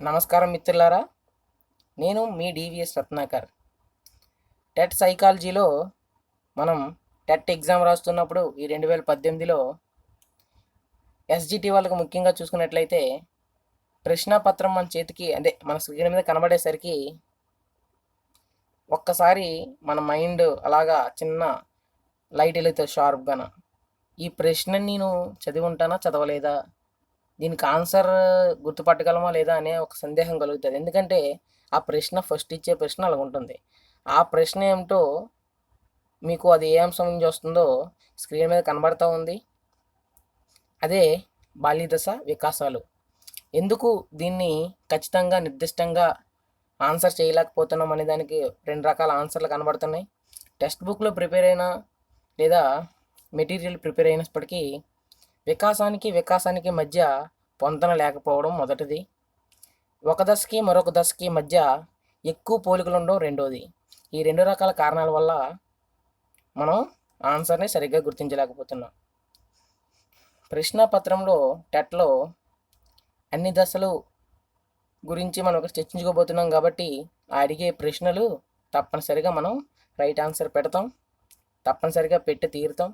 నమస్కారం మిత్రులారా, నేను మీ డివిఎస్ రత్నాకర్. టెట్ సైకాలజీలో మనం టెట్ ఎగ్జామ్ రాస్తున్నప్పుడు ఈ 2018లో ఎస్జిటి వాళ్ళకు ముఖ్యంగా చూసుకున్నట్లయితే ప్రశ్నాపత్రం మన చేతికి మన స్క్రీన్ మీద కనబడేసరికి ఒక్కసారి మన మైండ్ అలాగా చిన్న లైట్ వెలుగుతుంది షార్ప్గాన. ఈ ప్రశ్న నేను చదివి ఉంటానా చదవలేదా, దీనికి ఆన్సర్ గుర్తుపట్టగలమా లేదా అనే ఒక సందేహం కలుగుతుంది. ఎందుకంటే ఆ ప్రశ్న ఫస్ట్ ఇచ్చే ప్రశ్న అలా ఉంటుంది. ఆ ప్రశ్న ఏమిటో మీకు అది ఏ అంశం నుంచి వస్తుందో స్క్రీన్ మీద కనబడతా ఉంది. అదే బాల్యదశ వికాసాలు. ఎందుకు దీన్ని ఖచ్చితంగా నిర్దిష్టంగా ఆన్సర్ చేయలేకపోతున్నాం అనే దానికి రెండు రకాల ఆన్సర్లు కనబడుతున్నాయి. టెక్స్ట్ బుక్లో ప్రిపేర్ అయినా లేదా మెటీరియల్ ప్రిపేర్ అయినప్పటికీ వికాసానికి మధ్య పొంతన లేకపోవడం మొదటిది. ఒక దశకి మరొక దశకి మధ్య ఎక్కువ పోలికలు ఉండడం రెండోది. ఈ రెండు రకాల కారణాల వల్ల మనం ఆన్సర్ని సరిగ్గా గుర్తించలేకపోతున్నాం. ప్రశ్నపత్రంలో టెట్లో అన్ని దశలు గురించి మనం చర్చించుకోబోతున్నాం కాబట్టి అడిగే ప్రశ్నలు తప్పనిసరిగా మనం రైట్ ఆన్సర్ పెడతాం, తప్పనిసరిగా పెట్టి తీరుతాం.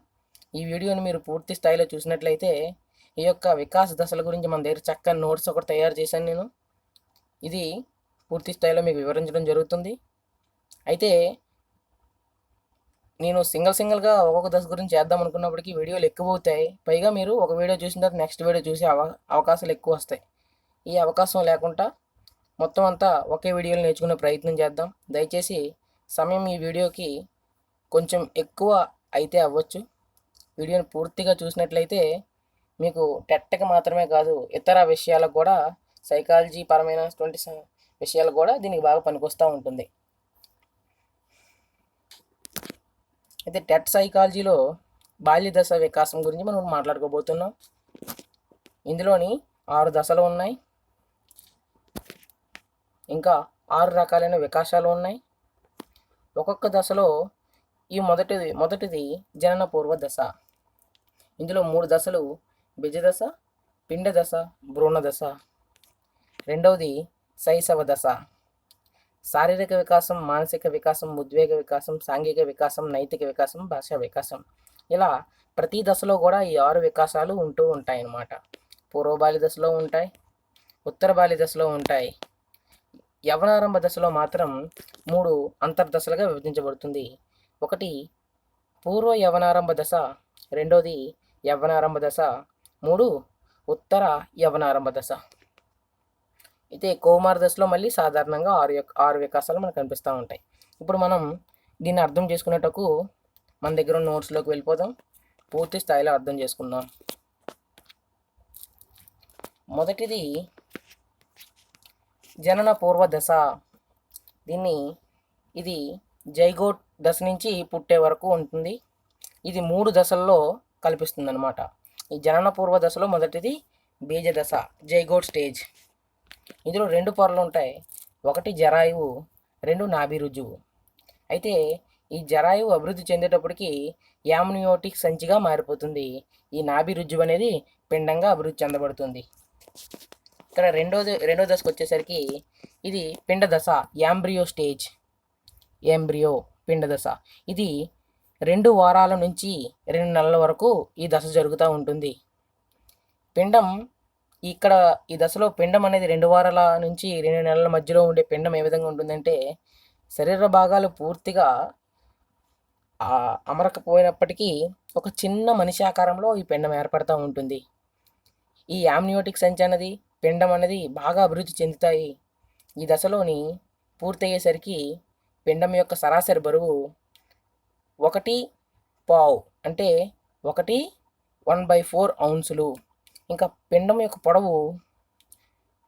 ఈ వీడియోని మీరు పూర్తి స్థాయిలో చూసినట్లయితే ఈ యొక్క వికాస దశల గురించి మన దగ్గర చక్కని నోట్స్ ఒకటి తయారు చేశాను నేను. ఇది పూర్తి స్థాయిలో మీకు వివరించడం జరుగుతుంది. అయితే నేను సింగిల్గా ఒక్కొక్క దశ గురించి చేద్దాం అనుకున్నప్పటికీ వీడియోలు ఎక్కువ అవుతాయి. పైగా మీరు ఒక వీడియో చూసిన తర్వాత నెక్స్ట్ వీడియో చూసే అవకాశాలు ఎక్కువ వస్తాయి. ఈ అవకాశం లేకుండా మొత్తం అంతా ఒకే వీడియోలో నేర్చుకునే ప్రయత్నం చేద్దాం. దయచేసి సమయం ఈ వీడియోకి కొంచెం ఎక్కువ అయితే అవ్వచ్చు. వీడియోని పూర్తిగా చూసినట్లయితే మీకు టెట్కి మాత్రమే కాదు ఇతర విషయాలకు కూడా, సైకాలజీ పరమైనటువంటి విషయాలకు కూడా దీనికి బాగా పనికొస్తూ ఉంటుంది. అయితే టెట్ సైకాలజీలో బాల్యదశ వికాసం గురించి మనం మాట్లాడుకోబోతున్నాం. ఇందులోని 6 దశలు ఉన్నాయి, ఇంకా 6 రకాలైన వికాసాలు ఉన్నాయి. ఒక్కొక్క దశలో ఈ మొదటిది జనన పూర్వ దశ. ఇందులో 3 దశలు బీజదశ, పిండ దశ, భ్రూణ దశ. రెండవది శైశవ దశ. శారీరక వికాసం, మానసిక వికాసం, ఉద్వేగ వికాసం, సాంఘిక వికాసం, నైతిక వికాసం, భాషా వికాసం. ఇలా ప్రతి దశలో కూడా ఈ 6 వికాసాలు ఉంటూ ఉంటాయన్నమాట. పూర్వ బాల్య దశలో ఉంటాయి, ఉత్తర బాల్య దశలో ఉంటాయి. యవనారంభ దశలో మాత్రం 3 అంతర్దశలుగా విభజించబడుతుంది. ఒకటి పూర్వ యవనారంభ దశ, రెండోది యవ్వనారంభ దశ, 3 ఉత్తర యవనారంభ దశ. అయితే కౌమార దశలో మళ్ళీ సాధారణంగా 6 వికాసాలు మనకు కనిపిస్తూ ఉంటాయి. ఇప్పుడు మనం దీన్ని అర్థం చేసుకునేటకు మన దగ్గర ఉన్న నోట్స్లోకి వెళ్ళిపోదాం, పూర్తి స్థాయిలో అర్థం చేసుకుందాం. మొదటిది జనన పూర్వ దశ. ఇది జైగోట్ దశ నుంచి పుట్టే వరకు ఉంటుంది. ఇది 3 దశల్లో కల్పిస్తుంది అనమాట. ఈ జనన పూర్వ దశలో మొదటిది బీజ దశ, జైగోట్ స్టేజ్. ఇందులో 2 పొరలు ఉంటాయి, ఒకటి జరాయువు, 2 నాభి రుజువు. అయితే ఈ జరాయువు అభివృద్ధి చెందేటప్పటికి యామ్నియోటిక్ సంచిగా మారిపోతుంది. ఈ నాభి రుజువు అనేది పిండంగా అభివృద్ధి చెందబడుతుంది. ఇక్కడ రెండో దశకు వచ్చేసరికి ఇది పిండ దశ, యాంబ్రియో స్టేజ్. ఎంబ్రియో పిండ దశ. ఇది 2 వారాల నుంచి 2 నెలల వరకు ఈ దశ జరుగుతూ ఉంటుంది. పిండం ఇక్కడ ఈ దశలో పిండం అనేది 2 వారాల నుంచి 2 నెలల మధ్యలో ఉండే పిండం ఏ విధంగా ఉంటుందంటే శరీర భాగాలు పూర్తిగా అమరకపోయినప్పటికీ ఒక చిన్న మనిషి ఆకారంలో ఈ పిండం ఏర్పడుతూ ఉంటుంది. ఈ యామ్నియోటిక్ సంచి అనేది, పిండం అనేది బాగా అభివృద్ధి చెందుతాయి. ఈ దశలోని పూర్తయ్యేసరికి పిండం యొక్క సరాసరి బరువు 1.5 అంటే 1/4 ఔన్సులు. ఇంకా పిండం యొక్క పొడవు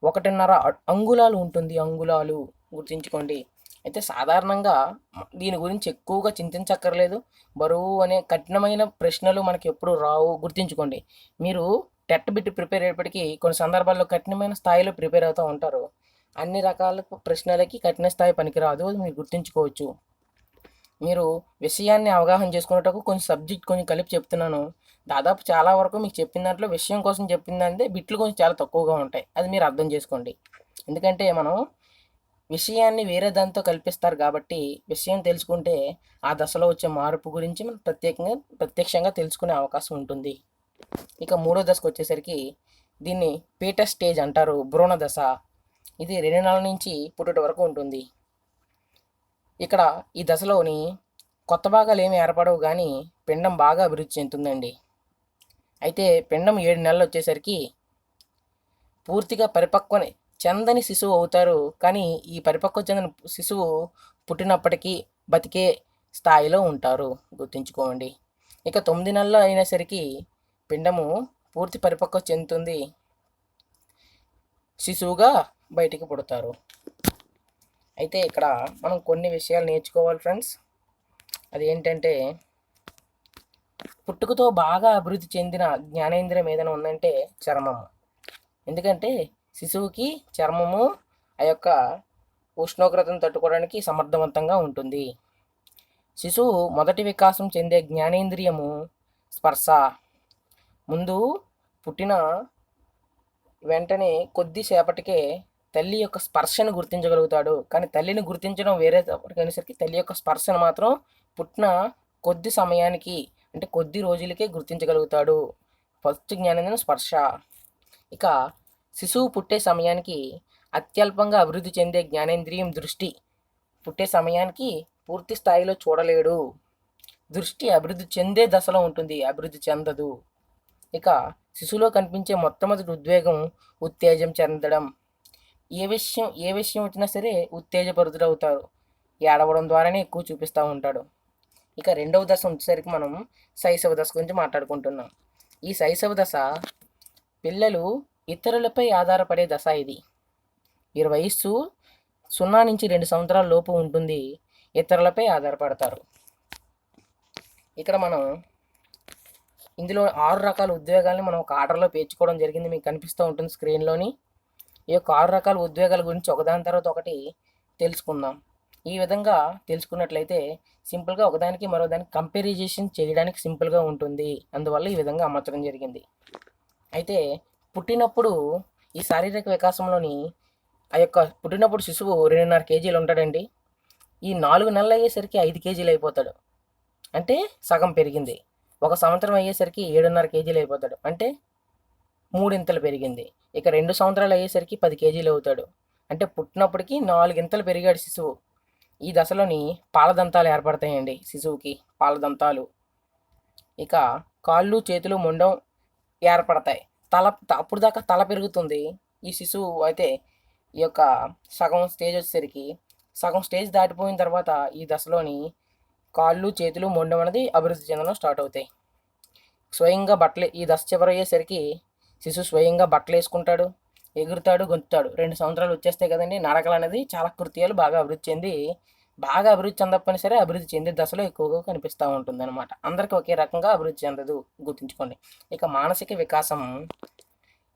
1.5 అంగుళాలు ఉంటుంది. అంగుళాలు గుర్తుంచుకోండి. అయితే సాధారణంగా దీని గురించి ఎక్కువగా చింతించక్కర్లేదు. బరువు అనే కఠినమైన ప్రశ్నలు మనకి ఎప్పుడు రావు, గుర్తుంచుకోండి. మీరు టెట్ బిట్ ప్రిపేర్ అయ్యేప్పటికీ కొన్ని సందర్భాల్లో కఠినమైన స్థాయిలో ప్రిపేర్ అవుతూ ఉంటారు. అన్ని రకాల ప్రశ్నలకి కఠిన స్థాయి పనికిరాదు, అది మీరు గుర్తుంచుకోవచ్చు. మీరు విషయాన్ని అవగాహన చేసుకునేటప్పుడు కొంచెం కలిపి చెప్తున్నాను. దాదాపు చాలా వరకు మీకు చెప్పిన దాంట్లో విషయం కోసం చెప్పిందంటే బిట్లు కొంచెం చాలా తక్కువగా ఉంటాయి, అది మీరు అర్థం చేసుకోండి. ఎందుకంటే మనం విషయాన్ని వేరే దాంతో కల్పిస్తారు కాబట్టి విషయం తెలుసుకుంటే ఆ దశలో వచ్చే మార్పు గురించి మనం ప్రత్యక్షంగా తెలుసుకునే అవకాశం ఉంటుంది. ఇక మూడో దశకు వచ్చేసరికి దీన్ని పీటర్ స్టేజ్ అంటారు, భ్రూణ దశ. ఇది 2 నెలల నుంచి పుట్టుట వరకు ఉంటుంది. ఇక్కడ ఈ దశలోని కొత్త భాగాలు ఏమి ఏర్పడవు కానీ పిండం బాగా అభివృద్ధి చెందుతుందండి. అయితే పిండం 7 నెలలు వచ్చేసరికి పూర్తిగా చెందని శిశువు అవుతారు. కానీ ఈ పరిపక్వ చెందిన శిశువు పుట్టినప్పటికీ బతికే స్థాయిలో ఉంటారు, గుర్తుంచుకోండి. ఇక 9 నెలలు అయినసరికి పిండము పూర్తి పరిపక్వ చెందుతుంది, శిశువుగా బయటికి పుడతారు. అయితే ఇక్కడ మనం కొన్ని విషయాలు నేర్చుకోవాలి ఫ్రెండ్స్. అది ఏంటంటే, పుట్టుకతో బాగా అభివృద్ధి చెందిన జ్ఞానేంద్రియం ఏదైనా ఉందంటే చర్మము. ఎందుకంటే శిశువుకి చర్మము ఆ యొక్క ఉష్ణోగ్రతను తట్టుకోవడానికి సమర్థవంతంగా ఉంటుంది. శిశువు మొదటి వికాసం చెందే జ్ఞానేంద్రియము స్పర్శ. ముందు పుట్టిన వెంటనే కొద్దిసేపటికే తల్లి యొక్క స్పర్శను గుర్తించగలుగుతాడు. కానీ తల్లిని గుర్తించడం వేరే అనేసరికి తల్లి యొక్క స్పర్శను మాత్రం పుట్టిన కొద్ది సమయానికి అంటే కొద్ది రోజులకే గుర్తించగలుగుతాడు. ఫస్ట్ జ్ఞానేంద్రియం స్పర్శ. ఇక శిశువు పుట్టే సమయానికి అత్యల్పంగా అభివృద్ధి చెందే జ్ఞానేంద్రియం దృష్టి. పుట్టే సమయానికి పూర్తి స్థాయిలో చూడలేడు. దృష్టి అభివృద్ధి చెందే దశలో ఉంటుంది, అభివృద్ధి చెందదు. ఇక శిశువులో కనిపించే మొట్టమొదటి ఉద్వేగం ఉత్తేజం చెందడం. ఏ విషయం వచ్చినా సరే ఉత్తేజపరుతుడవుతారు. ఏడవడం ద్వారానే ఎక్కువ చూపిస్తూ ఉంటాడు. ఇక రెండవ దశ వచ్చేసరికి మనం శైశవ దశ గురించి మాట్లాడుకుంటున్నాం. ఈ శైశవ దశ పిల్లలు ఇతరులపై ఆధారపడే దశ. ఇది వీరి వయస్సు 0 నుంచి 2 సంవత్సరాల లోపు ఉంటుంది. ఇతరులపై ఆధారపడతారు. ఇక్కడ మనం ఇందులో 6 రకాల ఉద్వేగాల్ని మనం ఒక ఆర్డర్లో పేర్చుకోవడం జరిగింది. మీకు కనిపిస్తూ ఉంటుంది స్క్రీన్లోని. ఈ యొక్క 6 రకాల ఉద్వేగాల గురించి ఒకదాని తర్వాత ఒకటి తెలుసుకుందాం. ఈ విధంగా తెలుసుకున్నట్లయితే సింపుల్గా ఒకదానికి మరో దానికి కంపారిజేషన్ చేయడానికి సింపుల్గా ఉంటుంది. అందువల్ల ఈ విధంగా అమర్చడం జరిగింది. అయితే పుట్టినప్పుడు ఈ శారీరక వికాసంలోని పుట్టినప్పుడు శిశువు 2.5 కేజీలు ఉంటాడండి. ఈ 4 నెలలు అయ్యేసరికి 5 కేజీలు అయిపోతాడు, అంటే సగం పెరిగింది. 1 సంవత్సరం అయ్యేసరికి 7.5 కేజీలు అయిపోతాడు, అంటే 3 ఇంతలు పెరిగింది. ఇక 2 సంవత్సరాలు అయ్యేసరికి 10 కేజీలు అవుతాడు, అంటే పుట్టినప్పటికీ 4 ఇంతలు పెరిగాడు శిశువు. ఈ దశలోని పాలదంతాలు ఏర్పడతాయండి శిశువుకి, పాలదంతాలు. ఇక కాళ్ళు చేతులు మొండం ఏర్పడతాయి. అప్పుడు దాకా తల పెరుగుతుంది ఈ శిశువు. అయితే ఈ యొక్క సగం స్టేజ్ దాటిపోయిన తర్వాత ఈ దశలోని కాళ్ళు చేతులు మొండం అనేది అభివృద్ధి చెందడం స్టార్ట్ అవుతాయి. స్వయంగా ఈ దశ చివరి అయ్యేసరికి శిశువు స్వయంగా బట్టలు వేసుకుంటాడు, ఎగురుతాడు, గొంతుతాడు. 2 సంవత్సరాలు వచ్చేస్తాయి కదండి. నడకలు అనేది చాలా కృత్యాలు బాగా అభివృద్ధి చెందకపోయినా సరే అభివృద్ధి చెందే దశలో ఎక్కువగా కనిపిస్తూ ఉంటుంది అనమాట. అందరికీ ఒకే రకంగా అభివృద్ధి చెందదు, గుర్తుంచుకోండి. ఇక మానసిక వికాసం.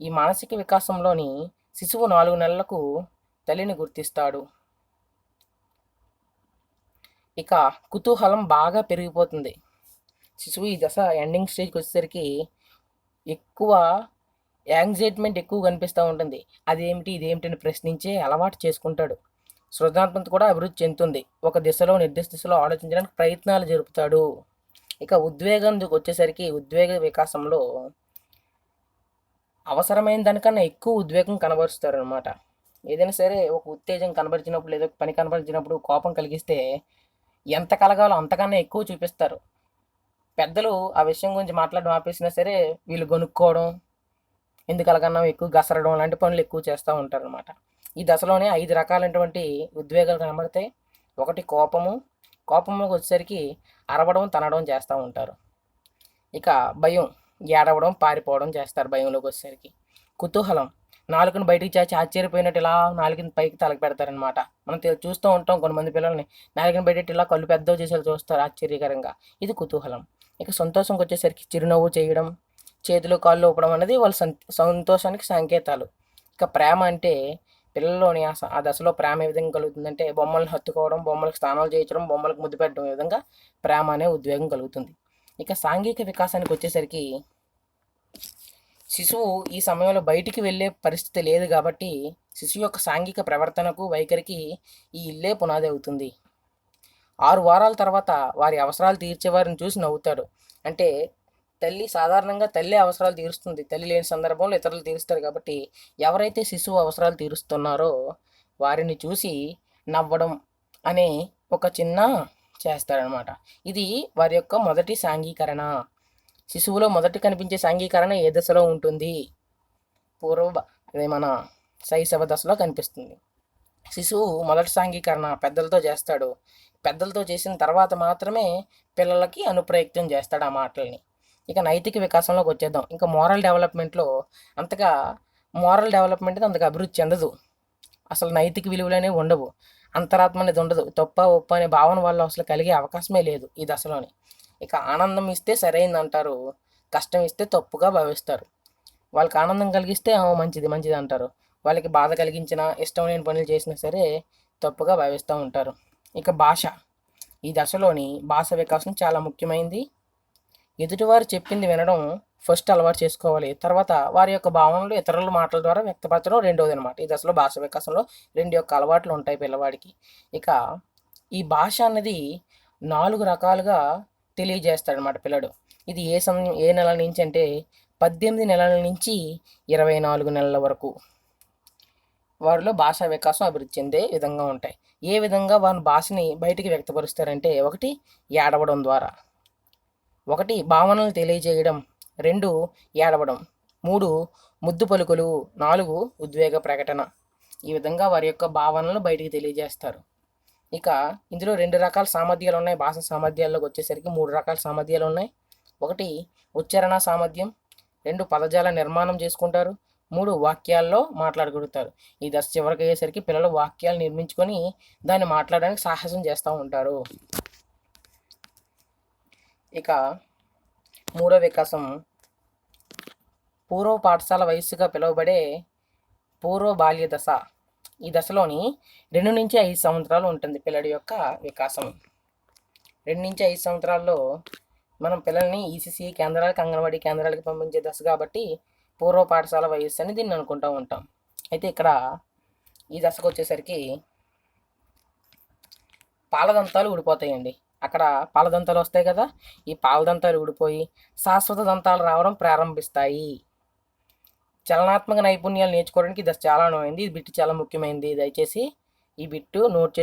ఈ మానసిక వికాసంలోని శిశువు 4 నెలలకు తల్లిని గుర్తిస్తాడు. ఇక కుతూహలం బాగా పెరిగిపోతుంది. శిశువు ఈ దశ ఎండింగ్ స్టేజ్కి వచ్చేసరికి ఎక్కువ యాంగ్జైట్మెంట్ ఎక్కువ కనిపిస్తూ ఉంటుంది. అదేమిటి ఇదేమిటి అని ప్రశ్నించే అలవాటు చేసుకుంటాడు. సృజనాత్మకత కూడా అభివృద్ధి చెందుతుంది. ఒక నిర్దిష్ట దిశలో ఆలోచించడానికి ప్రయత్నాలు జరుపుతాడు. ఇక ఉద్వేగం వచ్చేసరికి ఉద్వేగ వికాసంలో అవసరమైన దానికన్నా ఎక్కువ ఉద్వేగం కనబరుస్తారు అనమాట. ఏదైనా సరే ఒక ఉత్తేజం కనబరిచినప్పుడు లేదా పని కనబరిచినప్పుడు కోపం కలిగిస్తే ఎంత కలగాలో అంతకన్నా ఎక్కువ చూపిస్తారు. పెద్దలు ఆ విషయం గురించి మాట్లాడడం ఆపేసినా సరే వీళ్ళు గొనుక్కోవడం, ఎందుకు అలాగన్నా ఎక్కువ గసరడం లాంటి పనులు ఎక్కువ చేస్తూ ఉంటారు అనమాట. ఈ దశలోనే 5 రకాలైనటువంటి ఉద్వేగాలు కనబడతాయి. ఒకటి కోపంలోకి వచ్చేసరికి అరవడం, తనడం చేస్తూ ఉంటారు. ఇక భయం, ఏడవడం, పారిపోవడం చేస్తారు భయంలోకి వచ్చేసరికి. కుతూహలం, నాలుకను బయటికి చాచి ఆశ్చర్యపోయినట్టు ఇలా నాలుకని పైకి తలకి పెడతారనమాట. మనం చూస్తూ ఉంటాం కొంతమంది పిల్లల్ని నాలుకని బయట ఇలా కళ్ళు పెద్దవి చేసేది చూస్తారు ఆశ్చర్యకరంగా. ఇది కుతూహలం. ఇక సంతోషంకి వచ్చేసరికి చిరునవ్వు చేయడం, చేతులు కాళ్ళు ఊపడం అనేది వాళ్ళ సంతోషానికి సంకేతాలు. ఇక ప్రేమ అంటే పిల్లల్లోని ఆ దశలో ప్రేమ ఏ విధంగా కలుగుతుందంటే బొమ్మలను హత్తుకోవడం, బొమ్మలకు స్నానాలు చేయించడం, బొమ్మలకు ముద్దు పెట్టడం, ఈ విధంగా ప్రేమ అనే ఉద్వేగం కలుగుతుంది. ఇక సాంఘిక వికాసానికి వచ్చేసరికి శిశువు ఈ సమయంలో బయటికి వెళ్ళే పరిస్థితి లేదు కాబట్టి శిశువు యొక్క సాంఘిక ప్రవర్తనకు వైఖరికి ఈ ఇల్లే పునాది అవుతుంది. 6 వారాల తర్వాత వారి అవసరాలు తీర్చేవారిని చూసి నవ్వుతాడు. అంటే సాధారణంగా తల్లి అవసరాలు తీరుస్తుంది. తల్లి లేని సందర్భంలో ఇతరులు తీరుస్తారు కాబట్టి ఎవరైతే శిశువు అవసరాలు తీరుస్తున్నారో వారిని చూసి నవ్వడం అనే ఒక చిన్న చేస్తాడనమాట. ఇది వారి యొక్క మొదటి సాంఘీకరణ. శిశువులో మొదటి కనిపించే సాంఘీకరణ ఏ దశలో ఉంటుంది? అదే మన శైశవ దశలో కనిపిస్తుంది. శిశువు మొదటి సాంఘీకరణ పెద్దలతో చేస్తాడు. పెద్దలతో చేసిన తర్వాత మాత్రమే పిల్లలకి అనుప్రయుక్తం చేస్తాడు ఆ మాటల్ని. ఇక నైతిక వికాసంలోకి వచ్చేద్దాం. ఇంకా మోరల్ డెవలప్మెంట్ అంతగా అభివృద్ధి చెందదు. అసలు నైతిక విలువలు అనేవి ఉండవు. అంతరాత్మ అనేది ఉండదు. తప్ప ఒప్ప అనే భావన వల్ల అసలు కలిగే అవకాశమే లేదు ఈ దశలోని. ఇక ఆనందం ఇస్తే సరైంది అంటారు, కష్టం ఇస్తే తప్పుగా భావిస్తారు. వాళ్ళకి ఆనందం కలిగిస్తే మంచిది అంటారు. వాళ్ళకి బాధ కలిగించినా ఇష్టం లేని పనులు చేసినా సరే తప్పుగా భావిస్తూ ఉంటారు. ఇక భాష, ఈ దశలోని భాష వికాసం చాలా ముఖ్యమైనది. ఎదుటివారు చెప్పింది వినడం ఫస్ట్ అలవాటు చేసుకోవాలి. తర్వాత వారి యొక్క భావనలు ఇతరుల మాటల ద్వారా వ్యక్తపరచడం రెండవది అనమాట. ఈ దశలో భాష వికాసంలో 2 యొక్క అలవాట్లు ఉంటాయి పిల్లవాడికి. ఇక ఈ భాష అన్నది 4 రకాలుగా తెలియజేస్తాడనమాట పిల్లడు. ఇది ఏ నెల నుంచి అంటే 18 నెలల నుంచి 24 నెలల వరకు వారిలో భాషా వికాసం అభివృద్ధి చెందే విధంగా ఉంటాయి. ఏ విధంగా వారి భాషని బయటికి వ్యక్తపరుస్తారంటే 1 ఏడవడం ద్వారా, 1 భావనలు తెలియజేయడం, 2 ఏడవడం, 3 ముద్దు పలుకులు, 4 ఉద్వేగ ప్రకటన. ఈ విధంగా వారి యొక్క భావనలను బయటికి తెలియజేస్తారు. ఇక ఇందులో 2 రకాల సామర్థ్యాలు ఉన్నాయి. భాష సామర్థ్యాల్లోకి వచ్చేసరికి 3 రకాల సామర్థ్యాలు ఉన్నాయి. 1 ఉచ్చారణ సామర్థ్యం, 2 పదజాల నిర్మాణం చేసుకుంటారు, 3 వాక్యాల్లో మాట్లాడగలుగుతారు. ఈ దశ చివరికి అయ్యేసరికి పిల్లలు వాక్యాలు నిర్మించుకొని దాన్ని మాట్లాడడానికి సాహసం చేస్తూ ఉంటారు. ఇక 3వ వికాసం పూర్వ పాఠశాల వయస్సుగా పిలువబడే పూర్వ బాల్య దశ. ఈ దశలోని 2 నుంచి 5 సంవత్సరాలు ఉంటుంది పిల్లడి యొక్క వికాసం. 2 నుంచి 5 సంవత్సరాల్లో మనం పిల్లల్ని ఈసీసీ కేంద్రాలకు, అంగన్వాడీ కేంద్రాలకు పంపించే దశ కాబట్టి పూర్వ పాఠశాల వయస్సు అని దీన్ని అనుకుంటూ ఉంటాం. అయితే ఇక్కడ ఈ దశకు వచ్చేసరికి పాలదంతాలు ఊడిపోతాయండి. అక్కడ పాలదంతాలు వస్తాయి కదా, ఈ పాలదంతాలు ఊడిపోయి శాశ్వత దంతాలు రావడం ప్రారంభిస్తాయి. చలనాత్మక నైపుణ్యాలు నేర్చుకోవడానికి ఇది చాలా అనువైంది. ఈ బిట్టు చాలా ముఖ్యమైనది. దయచేసి ఈ బిట్టు నోట్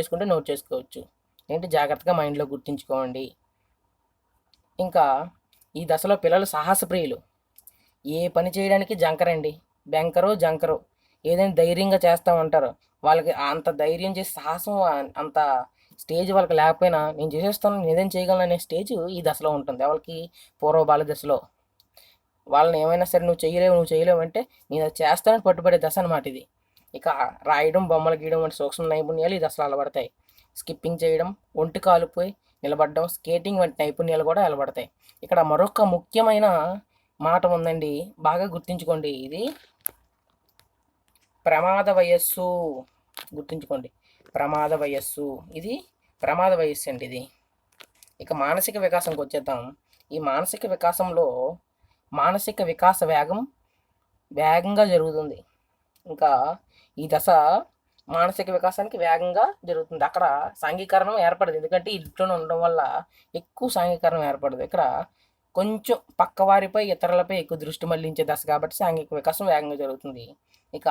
చేసుకోవచ్చు. ఏంటి జాగ్రత్తగా మైండ్లో గుర్తుంచుకోండి. ఇంకా ఈ దశలో పిల్లలు సాహసప్రియులు. ఏ పని చేయడానికి జంకరో ఏదైనా ధైర్యంగా చేస్తూ ఉంటారు. వాళ్ళకి అంత ధైర్యం చేసి సాహసం అంత స్టేజ్ వాళ్ళకి లేకపోయినా నేను చేసేస్తాను, నేను ఏదైనా చేయగలను అనే స్టేజ్ ఈ దశలో ఉంటుంది. వాళ్ళకి పూర్వ బాల దశలో వాళ్ళని ఏమైనా సరే నువ్వు చేయలేవు అంటే నేను అది చేస్తానని పట్టుబడే దశ అనమాట ఇది. ఇక రాయడం, బొమ్మలు గీయడం వంటి సూక్ష్మ నైపుణ్యాలు ఈ దశలో అలవడతాయి. స్కిప్పింగ్ చేయడం, ఒంటి కాలుపోయి నిలబడడం, స్కేటింగ్ వంటి నైపుణ్యాలు కూడా అలవడతాయి. ఇక్కడ మరొక ముఖ్యమైన మాట ఉందండి, బాగా గుర్తుంచుకోండి. ఇది ప్రమాద వయస్సు. గుర్తుంచుకోండి, ప్రమాద వయస్సు. ఇది ప్రమాద వయస్సు అండి ఇది. ఇక మానసిక వికాసంకి వచ్చేద్దాం. ఈ మానసిక వికాసంలో మానసిక వికాస వేగంగా జరుగుతుంది. ఇంకా ఈ దశ మానసిక వికాసానికి వేగంగా జరుగుతుంది. అక్కడ సాంఘీకరణం ఏర్పడదు, ఎందుకంటే ఇంట్లోనే ఉండడం వల్ల ఎక్కువ సాంఘీకరణం ఏర్పడదు. ఇక్కడ కొంచెం పక్కవారిపై, ఇతరులపై ఎక్కువ దృష్టి మళ్లించే దశ కాబట్టి సాంఘిక వికాసం వేగంగా జరుగుతుంది. ఇక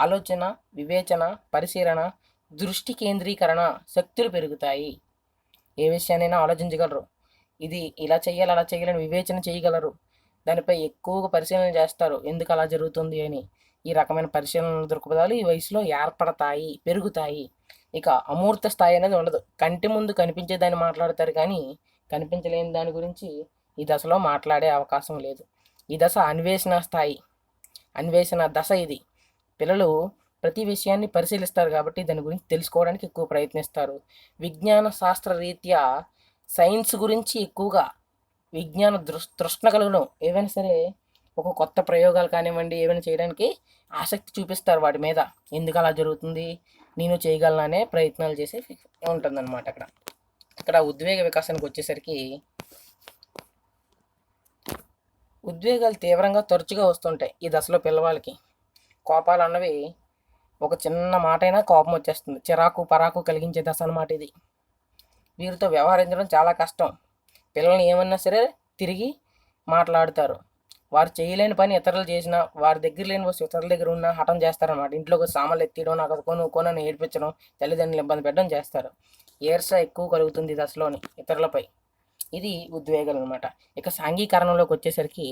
ఆలోచన, వివేచన, పరిశీలన, దృష్టి కేంద్రీకరణ శక్తులు పెరుగుతాయి. ఏ విషయాన్నైనా ఆలోచించగలరు. ఇది ఇలా చేయాలి, అలా చేయాలని వివేచన చేయగలరు. దానిపై ఎక్కువగా పరిశీలన చేస్తారు, ఎందుకు అలా జరుగుతుంది అని. ఈ రకమైన పరిశీలన దృక్పథాలు ఈ వయసులో ఏర్పడతాయి, పెరుగుతాయి. ఇక అమూర్త స్థాయి అనేది ఉండదు. కంటి ముందు కనిపించే దాన్ని మాట్లాడతారు కానీ కనిపించలేని దాని గురించి ఈ దశలో మాట్లాడే అవకాశం లేదు. ఈ దశ అన్వేషణ దశ. ఇది పిల్లలు ప్రతి విషయాన్ని పరిశీలిస్తారు కాబట్టి దాని గురించి తెలుసుకోవడానికి ఎక్కువ ప్రయత్నిస్తారు. విజ్ఞాన శాస్త్ర రీత్యా సైన్స్ గురించి ఎక్కువగా విజ్ఞాన తృష్ణ కలగడం, ఏవైనా సరే ఒక కొత్త ప్రయోగాలు కానివ్వండి ఏమైనా చేయడానికి ఆసక్తి చూపిస్తారు వాటి మీద. ఎందుకు అలా జరుగుతుంది, నేను చేయగలననే ప్రయత్నాలు చేసి ఉంటుందన్నమాట. ఇక్కడ ఉద్వేగ వికాసానికి వచ్చేసరికి ఉద్వేగాలు తీవ్రంగా తరచుగా వస్తుంటాయి ఈ దశలో పిల్లవాళ్ళకి. కోపాలు అన్నవి ఒక చిన్న మాట అయినా కోపం వచ్చేస్తుంది. చిరాకు పరాకు కలిగించే దశ అన్నమాట ఇది. వీరితో వ్యవహరించడం చాలా కష్టం. పిల్లల్ని ఏమన్నా సరే తిరిగి మాట్లాడుతారు. వారు చేయలేని పని ఇతరులు చేసినా, వారి దగ్గర లేని వస్తువు ఇతరుల దగ్గర ఉన్న హఠం చేస్తారన్నమాట. ఇంట్లోకి సామాన్లు ఎత్తియడం, నాకు అది కొను కొనని ఏడిపించడం, తల్లిదండ్రులు ఇబ్బంది పెట్టడం చేస్తారు. ఈర్ష ఎక్కువ కలుగుతుంది ఈ దశలోని ఇతరులపై. ఇది ఉద్వేగాలు అనమాట. ఇక సాంఘీకరణలోకి వచ్చేసరికి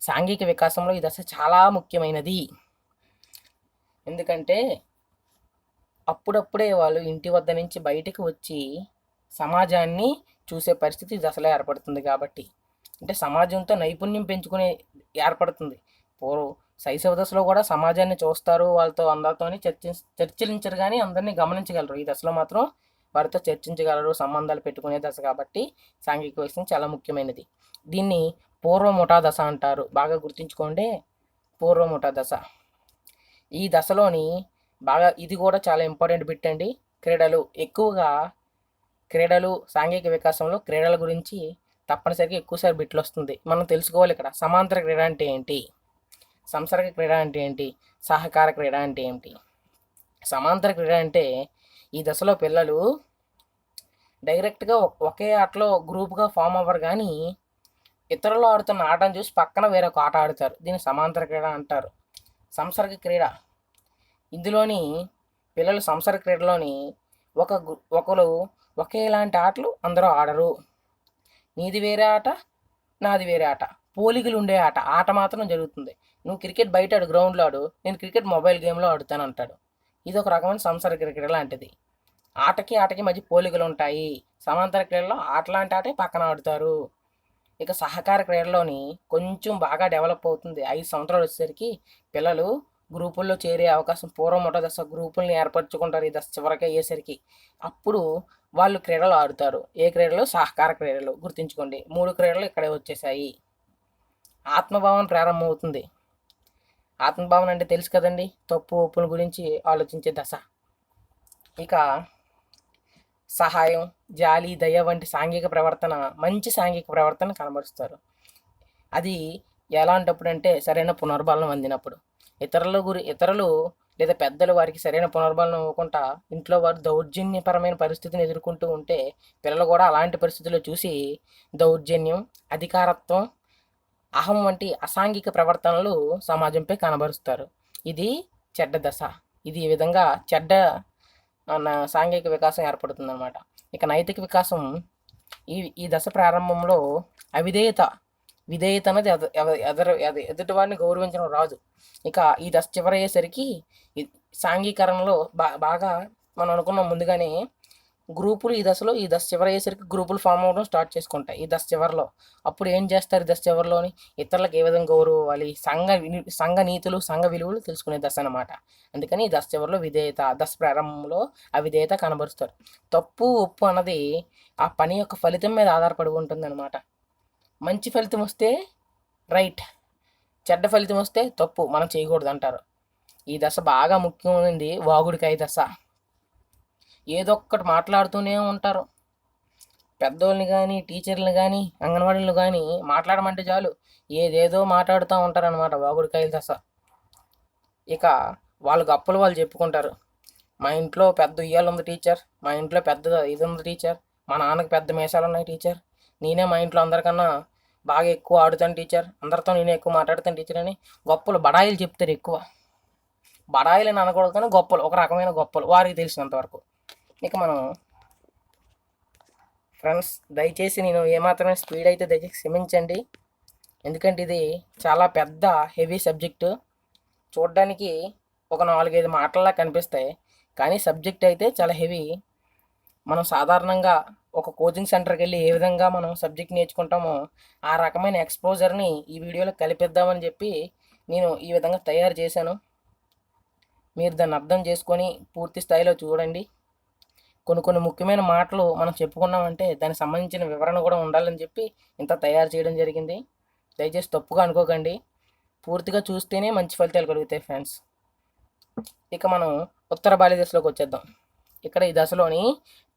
సాంఘిక వికాసంలో ఈ దశ చాలా ముఖ్యమైనది. ఎందుకంటే అప్పుడప్పుడే వాళ్ళు ఇంటి వద్ద నుంచి బయటికి వచ్చి సమాజాన్ని చూసే పరిస్థితి ఈ దశలో ఏర్పడుతుంది కాబట్టి. అంటే సమాజంతో నైపుణ్యం పెంచుకునే ఏర్పడుతుంది. పూర్వం శైశవ దశలో కూడా సమాజాన్ని చూస్తారు, వాళ్ళతో అందరితోని చర్చించరు కానీ అందరినీ గమనించగలరు. ఈ దశలో మాత్రం వారితో చర్చించగలరు, సంబంధాలు పెట్టుకునే దశ కాబట్టి సాంఘిక విషయం చాలా ముఖ్యమైనది. దీన్ని పూర్వముఠా దశ అంటారు. బాగా గుర్తుంచుకోండి, పూర్వముఠా దశ. ఈ దశలోని బాగా ఇది కూడా చాలా ఇంపార్టెంట్ బిట్ అండి. క్రీడలు ఎక్కువగా క్రీడలు సాంఘిక వికాసంలో క్రీడల గురించి తప్పనిసరిగా ఎక్కువసారి బిట్లు వస్తుంది. మనం తెలుసుకోవాలి ఇక్కడ సమాంతర క్రీడ అంటే ఏంటి, సంసర్గ క్రీడ అంటే ఏంటి, సహకార క్రీడ అంటే ఏంటి. సమాంతర క్రీడ అంటే ఈ దశలో పిల్లలు డైరెక్ట్గా ఒకే ఆటలో గ్రూప్గా ఫామ్ అవ్వరు కానీ ఇతరులు ఆడుతున్న ఆటను చూసి పక్కన వేరొక ఆట ఆడుతారు. దీన్ని సమాంతర క్రీడ అంటారు. సంసర్గ క్రీడ ఇందులోని పిల్లలు సంసర్గ క్రీడలోని ఒకరు ఒకేలాంటి ఆటలు అందరూ ఆడరు. నీది వేరే ఆట, నాది వేరే ఆట, పోలికలు ఉండే ఆట ఆట మాత్రం జరుగుతుంది. నువ్వు క్రికెట్ బయట ఆడు, గ్రౌండ్లో ఆడు, నేను క్రికెట్ మొబైల్ గేమ్లో ఆడుతాను అంటాడు. ఇది ఒక రకమైన సంసర్గ క్రీడ లాంటిది. ఆటకి మధ్య పోలికలు ఉంటాయి. సమాంతర క్రీడలో ఆటలాంటి ఆటే పక్కన ఆడుతారు. ఇక సహకార క్రీడలోని కొంచెం బాగా డెవలప్ అవుతుంది. 5 సంవత్సరాలు వచ్చేసరికి పిల్లలు గ్రూపుల్లో చేరే అవకాశం, పూర్వముఠ దశ గ్రూపుల్ని ఏర్పరచుకుంటారు ఈ దశ చివరికి అయ్యేసరికి. అప్పుడు వాళ్ళు క్రీడలు ఆడుతారు. ఏ క్రీడలు? సహకార క్రీడలు. గుర్తుంచుకోండి, 3 క్రీడలు ఇక్కడే వచ్చేసాయి. ఆత్మభావన ప్రారంభమవుతుంది. ఆత్మభావన అంటే తెలుసు కదండి, తప్పు ఒప్పుల గురించి ఆలోచించే దశ. ఇక సహాయం, జాలి, దయ వంటి మంచి సాంఘిక ప్రవర్తన కనబరుస్తారు. అది ఎలాంటప్పుడు అంటే సరైన పునర్బలం అందినప్పుడు. ఇతరులు లేదా పెద్దలు వారికి సరైన పునర్బలం ఇవ్వకుండా ఇంట్లో వారు దౌర్జన్యపరమైన పరిస్థితిని ఎదుర్కొంటూ ఉంటే పిల్లలు కూడా అలాంటి పరిస్థితుల్లో చూసి దౌర్జన్యం, అధికారత్వం, అహం వంటి అసాంఘిక ప్రవర్తనలు సమాజంపై కనబరుస్తారు. ఇది చెడ్డ దశ. ఇది ఈ విధంగా చెడ్డ సాంఘిక వికాసం ఏర్పడుతుందన్నమాట. ఇక నైతిక వికాసం ఈ దశ ప్రారంభంలో విధేయత అనేది ఎదుటి వారిని గౌరవించడం రాదు. ఇక ఈ దశ చివరయ్యేసరికి సాంఘీకరణలో బాగా మనం అనుకున్నాం ముందుగానే గ్రూపులు ఈ దశ చివరయ్యేసరికి గ్రూపులు ఫామ్ అవ్వడం స్టార్ట్ చేసుకుంటాయి ఈ దశ చివరిలో. అప్పుడు ఏం చేస్తారు ఈ దశ చివరిలోని? ఇతరులకు ఏ విధంగా గౌరవం ఇవ్వాలి, సంఘ నీతులు, సంఘ విలువలు తెలుసుకునే దశ అనమాట. అందుకని ఈ దశ చివరిలో విధేయత, దశ ప్రారంభంలో అవిధేయత కనబరుస్తారు. తప్పు ఒప్పు అన్నది ఆ పని యొక్క ఫలితం మీద ఆధారపడి ఉంటుంది అనమాట. మంచి ఫలితం వస్తే రైట్, చెడ్డ ఫలితం వస్తే తప్పు, మనం చేయకూడదు అంటారు. ఈ దశ బాగా ముఖ్యమైనది వాగుడికాయ దశ. ఏదో ఒక్కటి మాట్లాడుతూనే ఉంటారు. పెద్దోళ్ళని కానీ, టీచర్లను కానీ, అంగన్వాడీలను కానీ మాట్లాడమంటే చాలు ఏదేదో మాట్లాడుతూ ఉంటారనమాట వాగుడికాయల దశ. ఇక వాళ్ళ గొప్పలు వాళ్ళు చెప్పుకుంటారు. మా ఇంట్లో పెద్ద ఉయ్యాలు ఉంది టీచర్, మా ఇంట్లో పెద్ద ఇది ఉంది టీచర్, మా నాన్నకి పెద్ద మీసాలు ఉన్నాయి టీచర్, నేనే మా ఇంట్లో అందరికన్నా బాగా ఎక్కువ ఆడుతాను టీచర్, అందరితో నేనే ఎక్కువ మాట్లాడుతాను టీచర్ అని గొప్పలు బడాయిలు చెప్తారు. ఎక్కువ బడాయిలు అని అనకూడదు కానీ గొప్పలు, ఒక రకమైన గొప్పలు వారికి తెలిసినంతవరకు. ఇక మనం ఫ్రెండ్స్, దయచేసి నేను ఏమాత్రమే స్పీడ్ అయితే దయచేసి క్షమించండి. ఎందుకంటే ఇది చాలా పెద్ద హెవీ సబ్జెక్టు. చూడడానికి ఒక 4-5 మాటల్లా కనిపిస్తాయి కానీ సబ్జెక్ట్ అయితే చాలా హెవీ. మనం సాధారణంగా ఒక కోచింగ్ సెంటర్కి వెళ్ళి ఏ విధంగా మనం సబ్జెక్ట్ నేర్చుకుంటామో ఆ రకమైన ఎక్స్పోజర్ని ఈ వీడియోలో కలిపిద్దామని చెప్పి నేను ఈ విధంగా తయారు చేశాను. మీరు దాన్ని అర్థం చేసుకొని పూర్తి స్థాయిలో చూడండి. కొన్ని ముఖ్యమైన మాటలు మనం చెప్పుకున్నామంటే దానికి సంబంధించిన వివరణ కూడా ఉండాలని చెప్పి ఇంత తయారు చేయడం జరిగింది. దయచేసి తప్పుగా అనుకోకండి, పూర్తిగా చూస్తేనే మంచి ఫలితాలు కలుగుతాయి ఫ్రెండ్స్. ఇక మనం ఉత్తర బాల్య దశలోకి వచ్చేద్దాం. ఇక్కడ ఈ దశలోని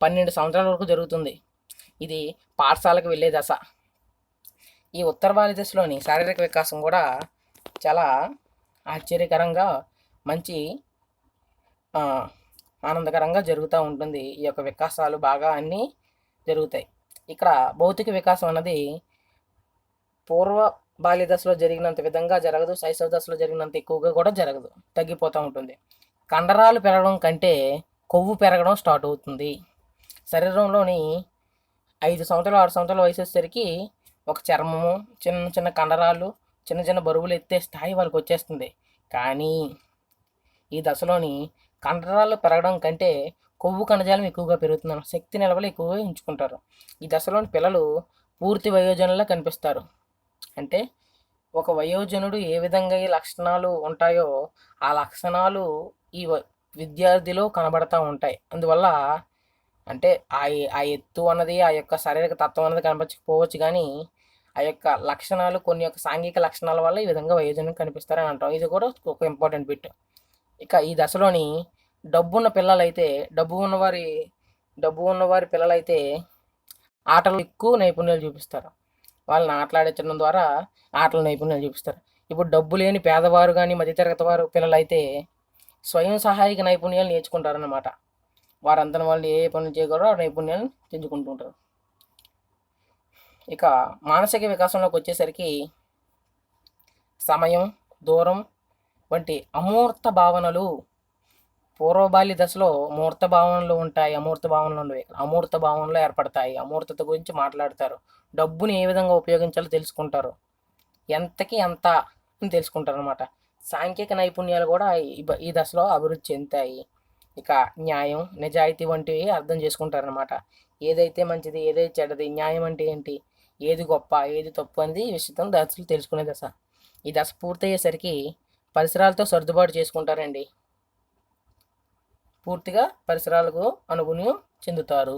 12 సంవత్సరాల వరకు జరుగుతుంది. ఇది పాఠశాలకు వెళ్ళే దశ. ఈ ఉత్తర బాల్య దశలోని శారీరక వికాసం కూడా చాలా ఆశ్చర్యకరంగా మంచి ఆ, ఆనందకరంగా జరుగుతూ ఉంటుంది. ఈ యొక్క వికాసాలు బాగా అన్నీ జరుగుతాయి. ఇక్కడ భౌతిక వికాసం అన్నది పూర్వ బాల్య దశలో జరిగినంత విధంగా జరగదు. శైశవ దశలో జరిగినంత ఎక్కువగా కూడా జరగదు. తగ్గిపోతూ ఉంటుంది. కండరాలు పెరగడం కంటే కొవ్వు పెరగడం స్టార్ట్ అవుతుంది. శరీరంలోని 5 సంవత్సరాలు 6 సంవత్సరాల వయసు వచ్చేసరికి ఒక చర్మము, చిన్న చిన్న కండరాలు, చిన్న చిన్న బరువులు ఎత్తే స్థాయి వాళ్ళకి వచ్చేస్తుంది. కానీ ఈ దశలోని కండరాలు పెరగడం కంటే కొవ్వు కణజాలం ఎక్కువగా పెరుగుతున్నారు. శక్తి నిల్వలు ఎక్కువగా ఉంచుకుంటారు. ఈ దశలోని పిల్లలు పూర్తి వయోజనులా కనిపిస్తారు. అంటే ఒక వయోజనుడు ఏ విధంగా ఈ లక్షణాలు ఉంటాయో ఆ లక్షణాలు ఈ విద్యార్థిలో కనబడతా ఉంటాయి. అందువల్ల అంటే ఆ ఎత్తు అన్నది ఆ యొక్క శారీరక తత్వం అన్నది కనిపించకపోవచ్చు, కానీ ఆ యొక్క లక్షణాలు కొన్ని యొక్క సాంఘిక లక్షణాల వల్ల ఈ విధంగా వయోజనం కనిపిస్తారని అంటాం. ఇది కూడా ఒక ఇంపార్టెంట్ బిట్. ఇక ఈ దశలోని డబ్బున్న పిల్లలైతే డబ్బు ఉన్నవారి పిల్లలైతే ఆటలు ఎక్కువ నైపుణ్యాలు చూపిస్తారు. వాళ్ళని ఆటలాడించడం ద్వారా ఆటల నైపుణ్యాలు చూపిస్తారు. ఇప్పుడు డబ్బు లేని పేదవారు కానీ మధ్యతరగతి వారు పిల్లలైతే స్వయం సహాయక నైపుణ్యాలు నేర్చుకుంటారన్నమాట. వారంతన వాళ్ళు ఏ పనులు చేయగలరో ఆ నైపుణ్యాలను పెంచుకుంటుంటారు. ఇక మానసిక వికాసంలోకి వచ్చేసరికి సమయం, దూరం వంటి అమూర్త భావనలు పూర్వబాల్య దశలో మూర్త భావనలు ఉంటాయి, అమూర్త భావనలు ఉండవు. అమూర్త భావనలు ఏర్పడతాయి. అమూర్తత గురించి మాట్లాడతారు. డబ్బుని ఏ విధంగా ఉపయోగించాలో తెలుసుకుంటారు. ఎంతకి ఎంత అని తెలుసుకుంటారు అనమాట. సాంఘిక నైపుణ్యాలు కూడా ఈ దశలో అభివృద్ధి చెందుతాయి. ఇక న్యాయం, నిజాయితీ వంటివి అర్థం చేసుకుంటారనమాట. ఏదైతే మంచిది, ఏదైతే చెడ్డది, న్యాయం అంటే ఏంటి, ఏది గొప్ప, ఏది తప్పు అనేది విషయం దశలు తెలుసుకునే దశ. ఈ దశ పూర్తయ్యేసరికి పరిసరాలతో సర్దుబాటు చేసుకుంటారండి. పూర్తిగా పరిసరాలకు అనుగుణ్యం చెందుతారు.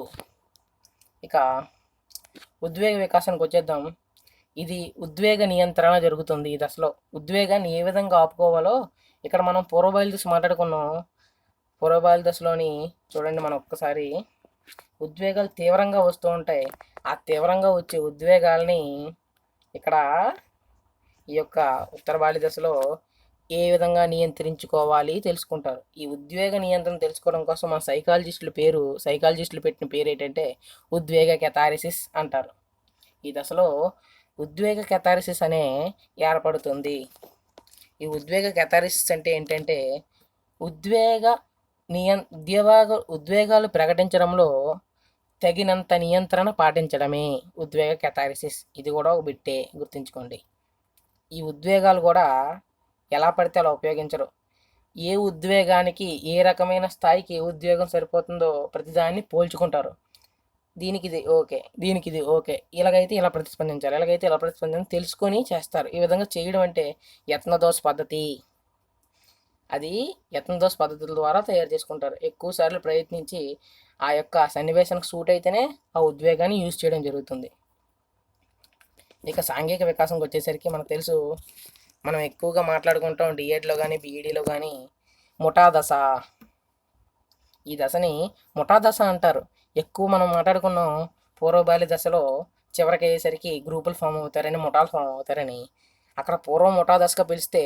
ఇక ఉద్వేగ వికాసానికి వచ్చేద్దాం. ఇది ఉద్వేగ నియంత్రణ జరుగుతుంది ఈ దశలో. ఉద్వేగాన్ని ఏ విధంగా ఆపుకోవాలో ఇక్కడ మనం పూర్వబాల్య దశ మాట్లాడుకున్నాం. పూర్వబాల్య దశలోని చూడండి, మనం ఒక్కసారి ఉద్వేగాలు తీవ్రంగా వస్తూ ఉంటాయి. ఆ తీవ్రంగా వచ్చే ఉద్వేగాల్ని ఇక్కడ ఈ యొక్క ఉత్తర బాల్య దశలో ఏ విధంగా నియంత్రించుకోవాలి తెలుసుకుంటారు. ఈ ఉద్వేగ నియంత్రణ తెలుసుకోవడం కోసం మన సైకాలజిస్టులు పెట్టిన పేరు ఏంటంటే ఉద్వేగ కెథారిసిస్ అంటారు. ఈ దశలో ఉద్వేగ కెథారిసిస్ అనే ఏర్పడుతుంది. ఈ ఉద్వేగ కెథారిసిస్ అంటే ఏంటంటే ఉద్వేగాలు ప్రకటించడంలో తగినంత నియంత్రణ పాటించడమే ఉద్వేగ కెథారిసిస్. ఇది కూడా ఒక బిట్టే, గుర్తుంచుకోండి. ఈ ఉద్వేగాలు కూడా ఎలా పడితే అలా ఉపయోగించరు. ఏ ఉద్వేగానికి ఏ రకమైన స్థాయికి ఏ ఉద్వేగం సరిపోతుందో ప్రతిదాన్ని పోల్చుకుంటారు. దీనికి ఇది ఓకే, దీనికి ఇది ఓకే, ఇలాగైతే ఇలా ప్రతిస్పందించాలి, ఇలాగైతే ఇలా ప్రతిస్పందించాలి తెలుసుకొని చేస్తారు. ఈ విధంగా చేయడం అంటే యత్నదోష పద్ధతి. అది యత్నదోష పద్ధతుల ద్వారా తయారు చేసుకుంటారు. ఎక్కువసార్లు ప్రయత్నించి ఆ యొక్క సన్నివేశానికి సూట్ అయితేనే ఆ ఉద్వేగాన్ని యూజ్ చేయడం జరుగుతుంది. ఇక సాంఘిక వికాసంకి వచ్చేసరికి మనకు తెలుసు, మనం ఎక్కువగా మాట్లాడుకుంటాం డిఎడ్లో కానీ బీఈడీలో కానీ ముఠా దశ. ఈ దశని ముఠా దశ అంటారు. ఎక్కువ మనం మాట్లాడుకున్నాం పూర్వబాల్య దశలో చివరికి అయ్యేసరికి గ్రూపులు ఫామ్ అవుతారని, ముఠాలు ఫామ్ అవుతారని. అక్కడ పూర్వం ముఠా దశగా పిలిస్తే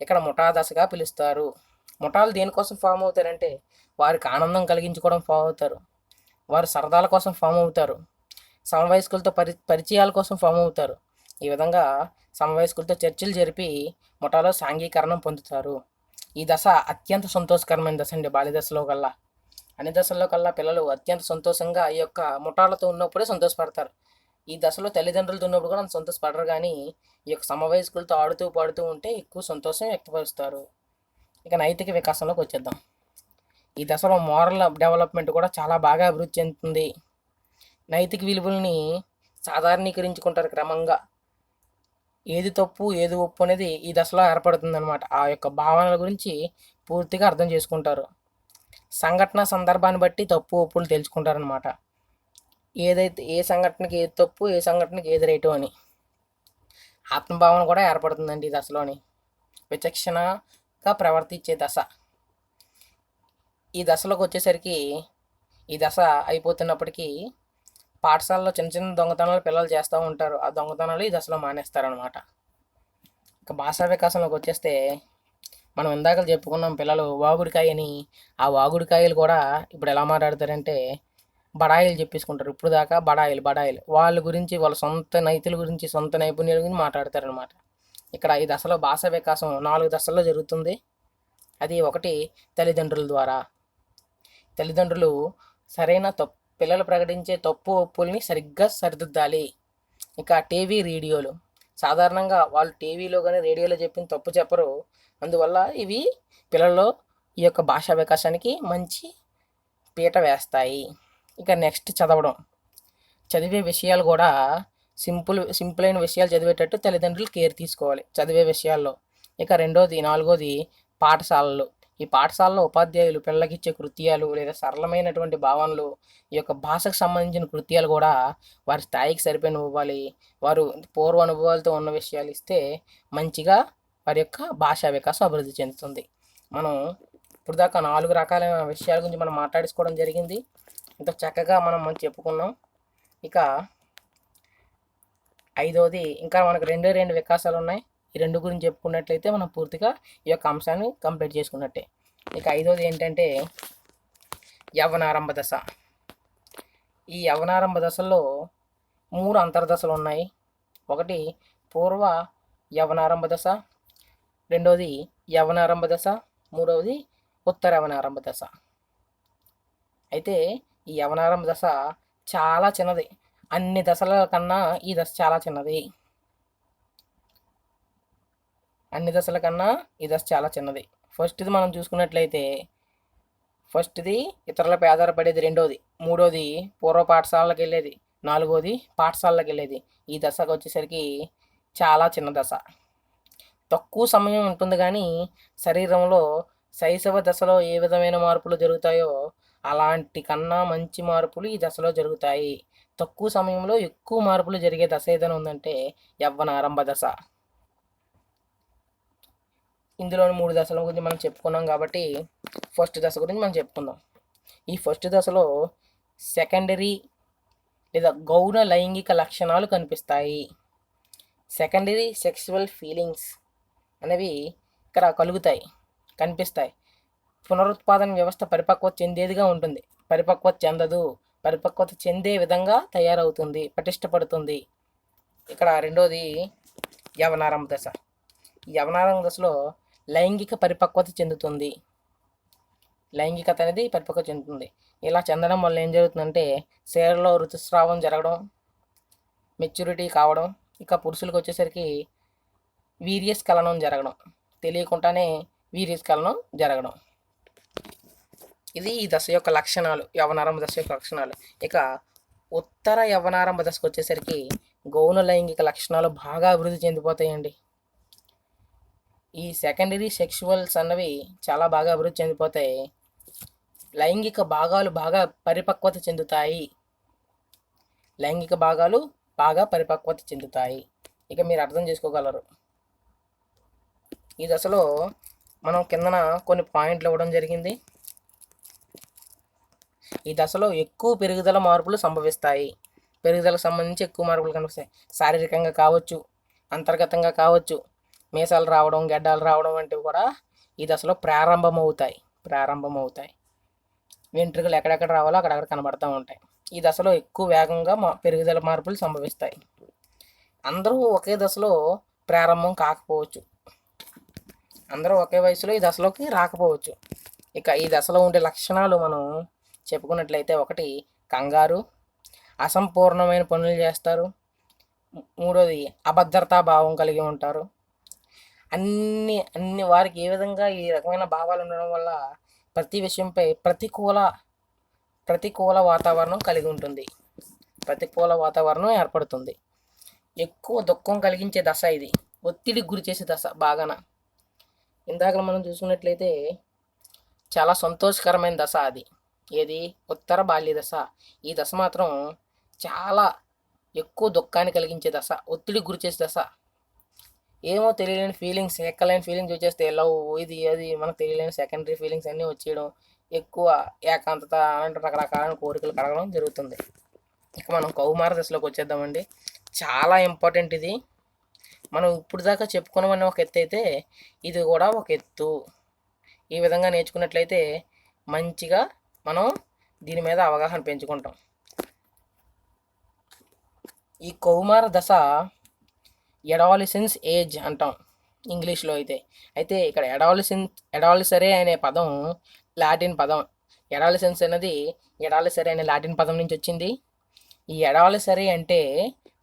ఇక్కడ ముఠా దశగా పిలుస్తారు. ముఠాలు దేనికోసం ఫామ్ అవుతారంటే వారికి ఆనందం కలిగించుకోవడం ఫామ్ అవుతారు. వారు సరదాల కోసం ఫామ్ అవుతారు. సమవయస్కులతో పరిచయాల కోసం ఫామ్ అవుతారు. ఈ విధంగా సమవయస్కులతో చర్చలు జరిపి ముఠాలో సాంఘీకరణం పొందుతారు. ఈ దశ అత్యంత సంతోషకరమైన దశ అండి. బాల్య దశలో కల్లా అన్ని దశల్లో కల్లా పిల్లలు అత్యంత సంతోషంగా ఈ యొక్క ముఠాలతో ఉన్నప్పుడే సంతోషపడతారు. ఈ దశలో తల్లిదండ్రులతో ఉన్నప్పుడు కూడా అంత సంతోషపడరు, కానీ ఈ యొక్క సమవయస్కులతో ఆడుతూ పాడుతూ ఉంటే ఎక్కువ సంతోషం వ్యక్తపరుస్తారు. ఇక నైతిక వికాసంలోకి వచ్చేద్దాం. ఈ దశలో మోరల్ డెవలప్మెంట్ కూడా చాలా బాగా అభివృద్ధి చెందుతుంది. నైతిక విలువల్ని సాధారణీకరించుకుంటారు క్రమంగా. ఏది తప్పు ఏది ఒప్పు అనేది ఈ దశలో ఏర్పడుతుంది అనమాట. ఆ యొక్క భావనల గురించి పూర్తిగా అర్థం చేసుకుంటారు. సంఘటన సందర్భాన్ని బట్టి తప్పు ఒప్పులు తెలుసుకుంటారనమాట. ఏదైతే ఏ సంఘటనకి ఏది తప్పు, ఏ సంఘటనకి ఏది రైటు అని ఆత్మభావన కూడా ఏర్పడుతుందండి ఈ దశలోని. విచక్షణగా ప్రవర్తించే దశ. ఈ దశలోకి వచ్చేసరికి ఈ దశ అయిపోతున్నప్పటికీ పాఠశాలలో చిన్న చిన్న దొంగతనాలు పిల్లలు చేస్తూ ఉంటారు. ఆ దొంగతనాలు ఈ దశలో మానేస్తారనమాట. ఇక భాషా వికాసంలోకి వచ్చేస్తే మనం ఇందాక చెప్పుకున్నాం పిల్లలు వాగుడికాయని. ఆ వాగుడికాయలు కూడా ఇప్పుడు ఎలా మాట్లాడతారంటే బడాయిలు చెప్పేసుకుంటారు. ఇప్పుడు దాకా బడాయిలు వాళ్ళ గురించి వాళ్ళ సొంత నైతుల గురించి సొంత నైపుణ్యాల గురించి మాట్లాడతారనమాట. ఇక్కడ ఈ దశలో భాషా వికాసం 4 దశల్లో జరుగుతుంది. అది ఒకటి తల్లిదండ్రుల ద్వారా. తల్లిదండ్రులు సరైన పిల్లలు ప్రకటించే తప్పు ఒప్పుల్ని సరిగ్గా సరిదిద్దాలి. ఇక టీవీ రేడియోలు సాధారణంగా వాళ్ళు టీవీలో కానీ రేడియోలో చెప్పిన తప్పు చెప్పరు. అందువల్ల ఇవి పిల్లల్లో ఈ యొక్క భాషా వికాసానికి మంచి పీట వేస్తాయి. ఇక నెక్స్ట్ చదివే విషయాలు కూడా సింపుల్ అయిన విషయాలు చదివేటట్టు తల్లిదండ్రులు కేర్ తీసుకోవాలి చదివే విషయాల్లో. ఇక నాలుగోది పాఠశాలలు. ఈ పాఠశాలలో ఉపాధ్యాయులు పిల్లలకి ఇచ్చే కృత్యాలు లేదా సరళమైనటువంటి భావనలు, ఈ యొక్క భాషకు సంబంధించిన కృత్యాలు కూడా వారి స్థాయికి సరిపోయిన ఇవ్వాలి. వారు పూర్వ అనుభవాలతో ఉన్న విషయాలు ఇస్తే మంచిగా వారి యొక్క భాషా వికాసం అభివృద్ధి చెందుతుంది. మనం ఇప్పుడు దాకా 4 రకాలైన విషయాల గురించి మనం మాట్లాడుకోవడం జరిగింది. ఇంత చక్కగా మనం చెప్పుకున్నాం. ఇక 5వది ఇంకా మనకు రెండు వికాసాలు ఉన్నాయి. ఈ 2 గురించి చెప్పుకున్నట్లయితే మనం పూర్తిగా ఈ యొక్క అంశాన్ని కంప్లీట్ చేసుకున్నట్టే. ఇక 5వది ఏంటంటే యవ్వనారంభ దశ. ఈ యవ్వనారంభ దశల్లో 3 అంతర్దశలు ఉన్నాయి. ఒకటి పూర్వ యవ్వనారంభ దశ, 2వది యవ్వనారంభ దశ, 3వది ఉత్తర యవ్వనారంభ దశ. అయితే ఈ యవ్వనారంభ దశ చాలా చిన్నది. అన్ని దశల కన్నా ఈ దశ చాలా చిన్నది. అన్ని దశల కన్నా ఈ దశ చాలా చిన్నది. ఫస్ట్ది మనం చూసుకున్నట్లయితే ఫస్ట్ది ఇతరులపై ఆధారపడేది, 2వది, 3వది పూర్వ పాఠశాలకు వెళ్ళేది, 4వది పాఠశాలకు వెళ్ళేది. ఈ దశకు వచ్చేసరికి చాలా చిన్న దశ. తక్కువ సమయం ఉంటుంది కానీ శరీరంలో శైశవ దశలో ఏ విధమైన మార్పులు జరుగుతాయో అలాంటి కన్నా మంచి మార్పులు ఈ దశలో జరుగుతాయి. తక్కువ సమయంలో ఎక్కువ మార్పులు జరిగే దశ ఏదైనా ఉందంటే యవ్వనారంభ దశ. ఇందులోని 3 దశల గురించి మనం చెప్పుకున్నాం కాబట్టి ఫస్ట్ దశ గురించి మనం చెప్పుకుందాం. ఈ ఫస్ట్ దశలో సెకండరీ లేదా గౌణ లైంగిక లక్షణాలు కనిపిస్తాయి. సెకండరీ సెక్సువల్ ఫీలింగ్స్ అనేవి ఇక్కడ కనిపిస్తాయి. పునరుత్పాదన వ్యవస్థ పరిపక్వత చెందేదిగా ఉంటుంది. పరిపక్వత చెందే విధంగా తయారవుతుంది, పటిష్టపడుతుంది. ఇక్కడ 2వది యవనారంభ దశ. యవనారంభ దశలో లైంగిక పరిపక్వత చెందుతుంది. లైంగికత అనేది పరిపక్వత చెందుతుంది. ఇలా చెందడం వల్ల ఏం జరుగుతుందంటే శరీరంలో ఋతుస్రావం జరగడం, మెచ్యూరిటీ కావడం. ఇక పురుషులకు వచ్చేసరికి వీర్యస్ఖలనం జరగడం, తెలియకుండానే వీర్యస్ఖలనం జరగడం. ఇది ఈ దశ యొక్క లక్షణాలు, యవనారంభ దశ యొక్క లక్షణాలు. ఇక ఉత్తర యవనారంభ దశకు వచ్చేసరికి గౌణ లైంగిక లక్షణాలు బాగా అభివృద్ధి చెందిపోతాయండి. ఈ సెకండరీ సెక్షువల్స్ అన్నవి చాలా బాగా అభివృద్ధి చెందిపోతాయి. లైంగిక భాగాలు బాగా పరిపక్వత చెందుతాయి. ఇక మీరు అర్థం చేసుకోగలరు. ఈ దశలో మనం కిందన కొన్ని పాయింట్లు ఇవ్వడం జరిగింది. ఈ దశలో ఎక్కువ పెరుగుదల మార్పులు సంభవిస్తాయి. పెరుగుదలకు సంబంధించి ఎక్కువ మార్పులు కనిపిస్తాయి. శారీరకంగా కావచ్చు, అంతర్గతంగా కావచ్చు. మీసాలు రావడం, గెడ్డాలు రావడం వంటివి కూడా ఈ దశలో ప్రారంభమవుతాయి. వెంట్రుకలు ఎక్కడెక్కడ రావాలో అక్కడక్కడ కనబడుతూ ఉంటాయి. ఈ దశలో ఎక్కువ వేగంగా పెరుగుదల మార్పులు సంభవిస్తాయి. అందరూ ఒకే దశలో ప్రారంభం కాకపోవచ్చు, అందరూ ఒకే వయసులో ఈ దశలోకి రాకపోవచ్చు. ఇక ఈ దశలో ఉండే లక్షణాలు మనం చెప్పుకున్నట్లయితే ఒకటి కంగారు, అసంపూర్ణమైన పనులు చేస్తారు. 3వది అభద్రతా భావం కలిగి ఉంటారు. అన్ని వారికి ఏ విధంగా ఈ రకమైన భావాలు ఉండడం వల్ల ప్రతి విషయంపై ప్రతికూల వాతావరణం కలిగి ఉంటుంది. ప్రతికూల వాతావరణం ఏర్పడుతుంది. ఎక్కువ దుఃఖం కలిగించే దశ ఇది. ఒత్తిడికి గురి చేసే దశ బాగాన. ఇందాక మనం చూసుకున్నట్లయితే చాలా సంతోషకరమైన దశ అది. ఏది? ఉత్తర బాల్య దశ. ఈ దశ మాత్రం చాలా ఎక్కువ దుఃఖాన్ని కలిగించే దశ, ఒత్తిడికి గురి చేసే దశ. ఏమో తెలియలేని ఫీలింగ్స్, ఎక్కలేని ఫీలింగ్స్ వచ్చేస్తే లవ్, ఇది అది మనకు తెలియలేని సెకండరీ ఫీలింగ్స్ అన్నీ వచ్చేయడం, ఎక్కువ ఏకాంతత అంటే రకరకాలైన కోరికలు కలగడం జరుగుతుంది. ఇక మనం కౌమార దశలోకి వచ్చేద్దామండి. చాలా ఇంపార్టెంట్ ఇది. మనం ఇప్పుడు దాకా చెప్పుకున్నామని ఒక ఎత్తు అయితే ఇది కూడా ఒక ఎత్తు. ఈ విధంగా నేర్చుకున్నట్లయితే మంచిగా మనం దీని మీద అవగాహన పెంచుకుంటాం. ఈ కౌమార దశ ఎడాలిసెన్స్ ఏజ్ అంటాం ఇంగ్లీష్లో అయితే. అయితే ఇక్కడ ఎడాలిసరే అనే పదం లాటిన్ పదం. ఎడాలిసెన్స్ అనేది ఎడాలిసరే అనే లాటిన్ పదం నుంచి వచ్చింది. ఈ ఎడాలిసరే అంటే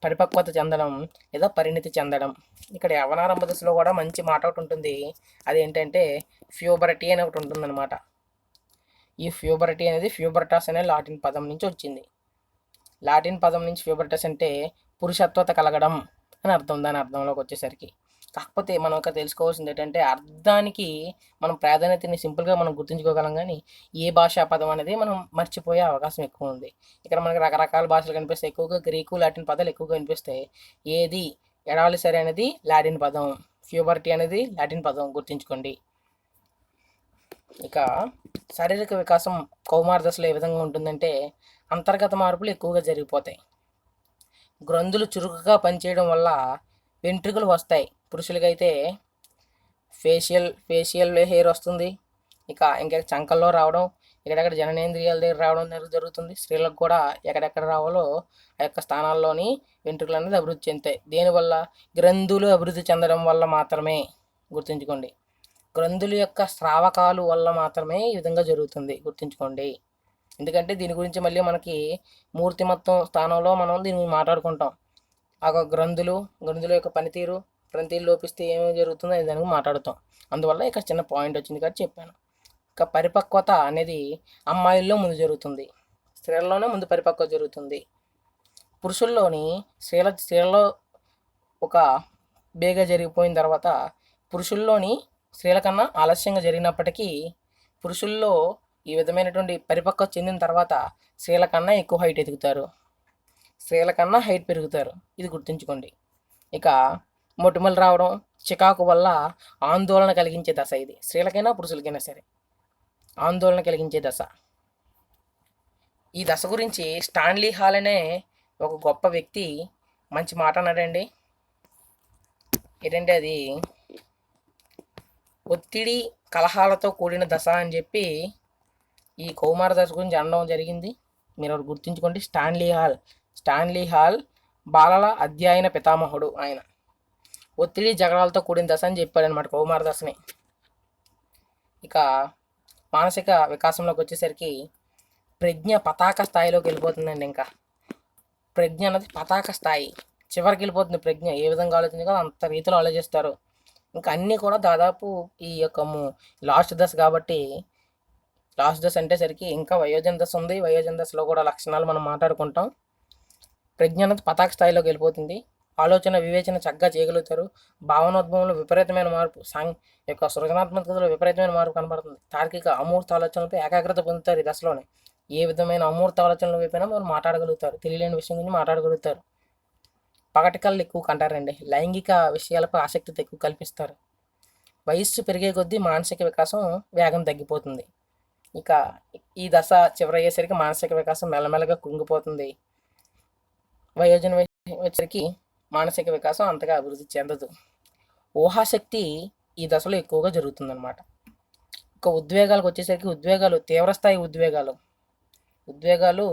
పరిపక్వత చెందడం లేదా పరిణితి చెందడం. ఇక్కడ యవనారంభ దశలో కూడా మంచి మాట ఒకటి ఉంటుంది. అదేంటంటే ఫ్యూబరిటీ అని ఒకటి ఉంటుందన్నమాట. ఈ ఫ్యూబరిటీ అనేది ఫ్యూబర్టాస్ అనే లాటిన్ పదం నుంచి వచ్చింది. లాటిన్ పదం నుంచి ఫ్యూబర్టస్ అంటే పురుషత్వత కలగడం అని అర్థం. దాని అర్థంలోకి వచ్చేసరికి కాకపోతే మనం ఇక్కడ తెలుసుకోవాల్సింది ఏంటంటే అర్థానికి మనం ప్రాధాన్యతని సింపుల్గా మనం గుర్తుంచుకోగలం, కానీ ఏ భాషా పదం అనేది మనం మర్చిపోయే అవకాశం ఎక్కువ ఉంది. ఇక్కడ మనకి రకరకాల భాషలు కనిపిస్తాయి. ఎక్కువగా గ్రీకు లాటిన్ పదాలు ఎక్కువగా కనిపిస్తాయి. ఏది ఎడాలిసరే అనేది లాటిన్ పదం, ఫ్యూబర్టీ అనేది లాటిన్ పదం గుర్తుంచుకోండి. ఇక శారీరక వికాసం కౌమార దశలో ఏ విధంగా ఉంటుందంటే అంతర్గత మార్పులు ఎక్కువగా జరిగిపోతాయి. గ్రంథులు చురుకుగా పనిచేయడం వల్ల వెంట్రుకలు వస్తాయి. పురుషులకైతే ఫేషియల్ హెయిర్ వస్తుంది. ఇంకా చంకల్లో రావడం, ఎక్కడెక్కడ జననేంద్రియాల దగ్గర రావడం జరుగుతుంది. స్త్రీలకు కూడా ఎక్కడెక్కడ రావాలో ఆ యొక్క స్థానాల్లోని వెంట్రుకలు అనేది అభివృద్ధి చెందుతాయి. దేనివల్ల? గ్రంథులు అభివృద్ధి చెందడం వల్ల మాత్రమే. గుర్తుంచుకోండి, గ్రంథుల యొక్క స్రావకాలు వల్ల మాత్రమే ఈ విధంగా జరుగుతుంది. గుర్తుంచుకోండి. ఎందుకంటే దీని గురించి మళ్ళీ మనకి మూర్తిమత్వం స్థానంలో మనం దీన్ని మాట్లాడుకుంటాం. ఆ గ్రంథుల యొక్క పనితీరు లోపిస్తే ఏమేమి జరుగుతుందో అది దానికి మాట్లాడుతాం. అందువల్ల ఇక్కడ చిన్న పాయింట్ వచ్చింది కాబట్టి చెప్పాను. ఇక పరిపక్వత అనేది అమ్మాయిల్లో ముందు జరుగుతుంది, స్త్రీలలోనే ముందు పరిపక్వత జరుగుతుంది. పురుషుల్లోని స్త్రీలలో ఒక బేగా జరిగిపోయిన తర్వాత పురుషుల్లోని స్త్రీల కన్నా ఆలస్యంగా జరిగినప్పటికీ పురుషుల్లో ఈ విధమైనటువంటి పరిపక్వత చెందిన తర్వాత స్త్రీల కన్నా ఎక్కువ హైట్ ఎదుగుతారు, స్త్రీల కన్నా హైట్ పెరుగుతారు. ఇది గుర్తుంచుకోండి. ఇక మొటిమలు రావడం, చికాకు వల్ల ఆందోళన కలిగించే దశ ఇది. స్త్రీలకైనా పురుషులకైనా సరే ఆందోళన కలిగించే దశ. ఈ దశ గురించి స్టాన్లీ హాల్ అనే ఒక గొప్ప వ్యక్తి మంచి మాట అన్నాడండి. ఏంటంటే అది ఒత్తిడి కలహాలతో కూడిన దశ అని చెప్పి ఈ కౌమార దశ గురించి అనడం జరిగింది. మీరు ఒకటి గుర్తుంచుకోండి, స్టాన్లీ హాల్ బాలల అధ్యయన పితామహుడు. ఆయన ఒత్తిడి జగడాలతో కూడిన దశ అని చెప్పాడు అనమాట కౌమార దశని. ఇక మానసిక వికాసంలోకి వచ్చేసరికి ప్రజ్ఞ పతాక స్థాయిలోకి వెళ్ళిపోతుందండి. ఇంకా ప్రజ్ఞ అన్నది పతాక స్థాయి చివరికి వెళ్ళిపోతుంది. ప్రజ్ఞ ఏ విధంగా ఆలోచించాలో అంత రీతిలో ఆలోచిస్తారు. ఇంకా అన్నీ కూడా దాదాపు ఈ యొక్క లాస్ట్ దశ కాబట్టి, లాస్ట్ దశ అంటే సరికి ఇంకా వయోజన దశ ఉంది. వయోజన దశలో కూడా లక్షణాలు మనం మాట్లాడుకుంటాం. ప్రజ్ఞ అన్నది పతాక స్థాయిలోకి వెళ్ళిపోతుంది. ఆలోచన వివేచన చక్కగా చేయగలుగుతారు. భావనోద్భవంలో విపరీతమైన మార్పు, యొక్క సృజనాత్మకతలో విపరీతమైన మార్పు కనబడుతుంది. తార్కిక అమూర్త ఆలోచనలపై ఏకాగ్రత పొందుతారు. ఈ దశలోనే ఏ విధమైన అమూర్త ఆలోచనల వైపైనా మనం మాట్లాడగలుగుతారు. తెలియలేని విషయం గురించి మాట్లాడగలుగుతారు. పగటి కళ్ళు ఎక్కువ కంటారండి. లైంగిక విషయాలపై ఆసక్తి ఎక్కువ కల్పిస్తారు. వయస్సు పెరిగే కొద్దీ మానసిక వికాసం వేగం తగ్గిపోతుంది. ఇక ఈ దశ చివరయ్యేసరికి మానసిక వికాసం మెల్లమెల్లగా కుంగిపోతుంది. వయోజన వచ్చేసరికి మానసిక వికాసం అంతగా అభివృద్ధి చెందదు. ఊహాశక్తి ఈ దశలో ఎక్కువగా జరుగుతుందన్నమాట. ఇక ఉద్వేగాలకు వచ్చేసరికి ఉద్వేగాలు తీవ్రస్థాయి ఉద్వేగాలు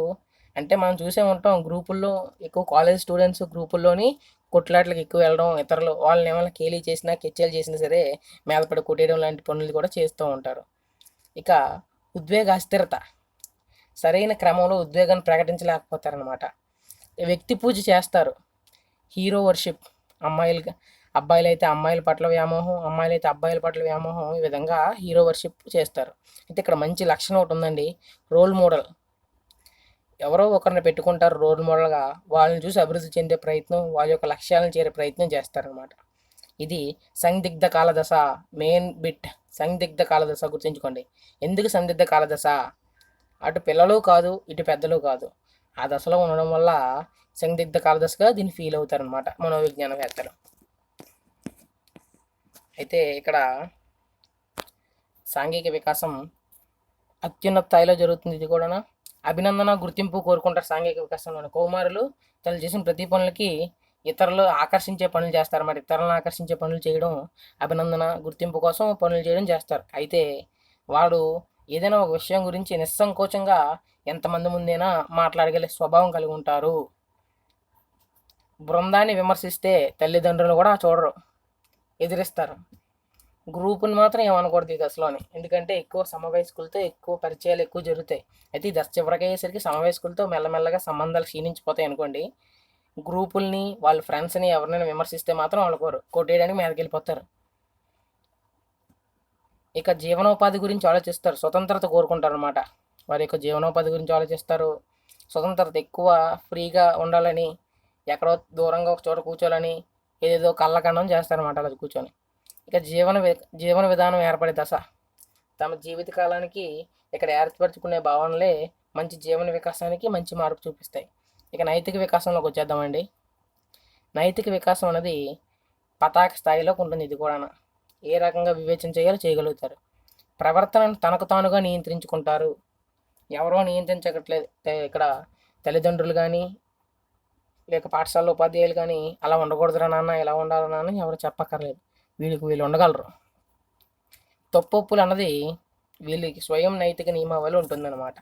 అంటే మనం చూసే ఉంటాం. గ్రూపుల్లో ఎక్కువ కాలేజ్ స్టూడెంట్స్ గ్రూపుల్లోని కొట్లాట్లకు ఎక్కువ వెళ్ళడం, ఇతరులు వాళ్ళని ఏమైనా కేలీ చేసినా కెచ్చేలు చేసినా సరే మేదపడి కొట్టేయడం లాంటి పనులు కూడా చేస్తూ ఉంటారు. ఇక ఉద్వేగ అస్థిరత, సరైన క్రమంలో ఉద్వేగాన్ని ప్రకటించలేకపోతారనమాట. వ్యక్తి పూజ చేస్తారు. హీరో వర్షిప్, అబ్బాయిలు అయితే అమ్మాయిల పట్ల వ్యామోహం, అమ్మాయిలు అయితే అబ్బాయిల పట్ల వ్యామోహం, ఈ విధంగా హీరో వర్షిప్ చేస్తారు. అయితే ఇక్కడ మంచి లక్షణం ఒకటి ఉందండి, రోల్ మోడల్. ఎవరో ఒకరిని పెట్టుకుంటారు రోల్ మోడల్గా, వాళ్ళని చూసి అభివృద్ధి చెందే ప్రయత్నం, వాళ్ళ యొక్క లక్ష్యాలను చేరే ప్రయత్నం చేస్తారనమాట. ఇది సందిగ్ధ కాలదశ. మెయిన్ బిట్ సందిగ్ధ కాలదశ గుర్తుంచుకోండి. ఎందుకు సందిగ్ధ కాలదశ? అటు పిల్లలు కాదు, ఇటు పెద్దలు కాదు, ఆ దశలో ఉండడం వల్ల సందిగ్ధ కాలదశగా దీన్ని ఫీల్ అవుతారనమాట మనోవిజ్ఞానవేత్తలు. అయితే ఇక్కడ సాంఘిక వికాసం అత్యున్నత స్థాయిలో జరుగుతుంది. ఇది కూడా అభినందన గుర్తింపు కోరుకుంటారు సాంఘిక వికాసంలోని. కౌమారులు తను చేసిన ప్రతి పనులకి ఇతరులు ఆకర్షించే పనులు చేస్తారు. మరి ఇతరులను ఆకర్షించే పనులు చేయడం అభినందన, గుర్తింపు కోసం పనులు చేయడం చేస్తారు. అయితే వాడు ఏదైనా ఒక విషయం గురించి నిస్సంకోచంగా ఎంతమంది ముందైనా మాట్లాడగలిగే స్వభావం కలిగి ఉంటారు. బృందాన్ని విమర్శిస్తే తల్లిదండ్రులు కూడా చూడరు, ఎదిరిస్తారు. గ్రూపుని మాత్రం ఏమనకూడదు ఈ దశలోని, ఎందుకంటే ఎక్కువ సమవయస్కులతో ఎక్కువ పరిచయాలు ఎక్కువ జరుగుతాయి. అయితే ఈ దశ చివరికి అయ్యేసరికి సమవయస్కులతో మెల్లమెల్లగా సంబంధాలు క్షీణించిపోతాయి అనుకోండి. గ్రూపుల్ని వాళ్ళ ఫ్రెండ్స్ని ఎవరినైనా విమర్శిస్తే మాత్రం వాళ్ళకోరు కొట్టేయడానికి మీదకి వెళ్ళిపోతారు. ఇక జీవనోపాధి గురించి ఆలోచిస్తారు, స్వతంత్రత కోరుకుంటారు అనమాట. వారి యొక్క జీవనోపాధి గురించి ఆలోచిస్తారు, స్వతంత్రత ఎక్కువ, ఫ్రీగా ఉండాలని, ఎక్కడో దూరంగా ఒక చోట కూర్చోాలని ఏదేదో కళ్ళకండం చేస్తారన్నమాట అలా కూర్చొని. ఇక జీవన విధానం ఏర్పడే దశ, తమ జీవిత కాలానికి ఇక్కడ ఏర్పరచుకునే భావనలే మంచి జీవన వికాసానికి మంచి మార్పు చూపిస్తాయి. ఇక నైతిక వికాసంలోకి వచ్చేద్దామండి. నైతిక వికాసం అనేది పతాక స్థాయిలోకి ఉంటుంది. ఇది కూడా ఏ రకంగా వివేచన చేయాలో చేయగలుగుతారు. ప్రవర్తనను తనకు తానుగా నియంత్రించుకుంటారు, ఎవరో నియంత్రించగట్లేదు. ఇక్కడ తల్లిదండ్రులు కానీ లేక పాఠశాలలో ఉపాధ్యాయులు కానీ అలా ఉండకూడదురా నాన్న, ఇలా ఉండాలి నాన్న ఎవరు చెప్పక్కర్లేదు, వీళ్ళు ఉండగలరు. తప్పొప్పులు అన్నది వీళ్ళకి స్వయం నైతిక నియమావళి ఉంటుందన్నమాట.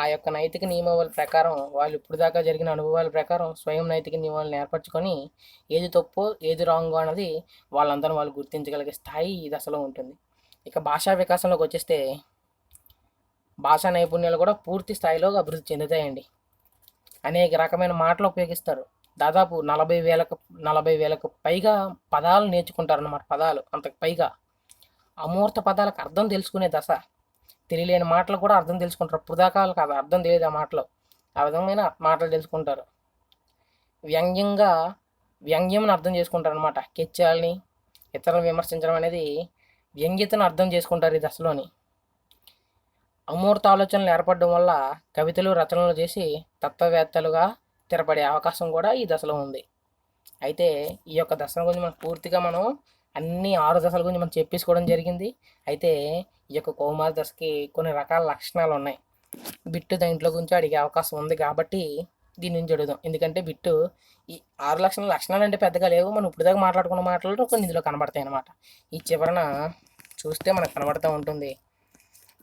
ఆ యొక్క నైతిక నియమావళి ప్రకారం వాళ్ళు ఇప్పుడు దాకా జరిగిన అనుభవాల ప్రకారం స్వయం నైతిక నియమాలను ఏర్పరచుకొని ఏది తప్పో ఏది రాంగో అన్నది వాళ్ళందరూ వాళ్ళు గుర్తించగలిగే స్థాయి ఈ దశలో ఉంటుంది. ఇక భాషా వికాసంలోకి వచ్చేస్తే భాషా నైపుణ్యాలు కూడా పూర్తి స్థాయిలో అభివృద్ధి చెందుతాయండి. అనేక రకమైన మాటలు ఉపయోగిస్తారు. దాదాపు 40,000కు పైగా పదాలు నేర్చుకుంటారన్నమాట. పదాలు అంతకు పైగా. అమూర్త పదాలకు అర్థం తెలుసుకునే దశ, తెలియలేని మాటలు కూడా అర్థం తెలుసుకుంటారు. ఇప్పుడు దాకా వాళ్ళకి అది అర్థం తెలియదు ఆ మాటలు, ఆ విధమైన మాటలు తెలుసుకుంటారు. వ్యంగ్యంని అర్థం చేసుకుంటారు అనమాట. కెచ్చాలని ఇతరులను విమర్శించడం అనేది వ్యంగ్యతను అర్థం చేసుకుంటారు ఈ దశలోని. అమూర్త ఆలోచనలు ఏర్పడడం వల్ల కవితలు రచనలు చేసి తత్వవేత్తలుగా స్థిరపడే అవకాశం కూడా ఈ దశలో ఉంది. అయితే ఈ యొక్క దశల గురించి మనం పూర్తిగా అన్ని 6 దశల గురించి మనం చెప్పేసుకోవడం జరిగింది. అయితే ఈ యొక్క కౌమార దశకి కొన్ని రకాల లక్షణాలు ఉన్నాయి. బిట్టు దాంట్లో గురించి అడిగే అవకాశం ఉంది కాబట్టి దీని నుంచి అడుగుదాం. ఎందుకంటే బిట్టు ఈ 6 లక్షణాలు అంటే పెద్దగా లేవు, మనం ఇప్పుడు దాకా మాట్లాడుకున్న మాటలు కొన్ని ఇందులో కనబడతాయి అన్నమాట. ఈ చివరన చూస్తే మనకు కనబడుతూ ఉంటుంది.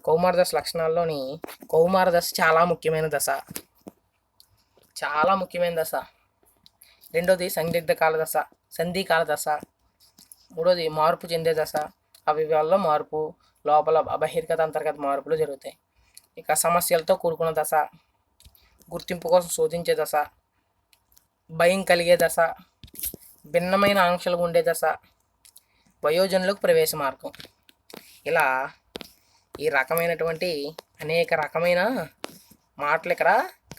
కౌమార దశ లక్షణాల్లోని కౌమార దశ చాలా ముఖ్యమైన దశ, చాలా ముఖ్యమైన దశ. రెండోది సంధికాల దశ. మూడోది మార్పు చెందే దశ, అవయవాల్లో మార్పు, లోపల బహిర్గత అంతర్గత మార్పులు జరుగుతాయి. ఇక సమస్యలతో కూడుకున్న దశ, గుర్తింపు కోసం శోధించే దశ, భయం కలిగే దశ, భిన్నమైన ఆంక్షలు ఉండే దశ, వయోజనులకు ప్రవేశ మార్గం. ఇలా ఈ రకమైనటువంటి అనేక రకమైన మాటలు ఇక్కడ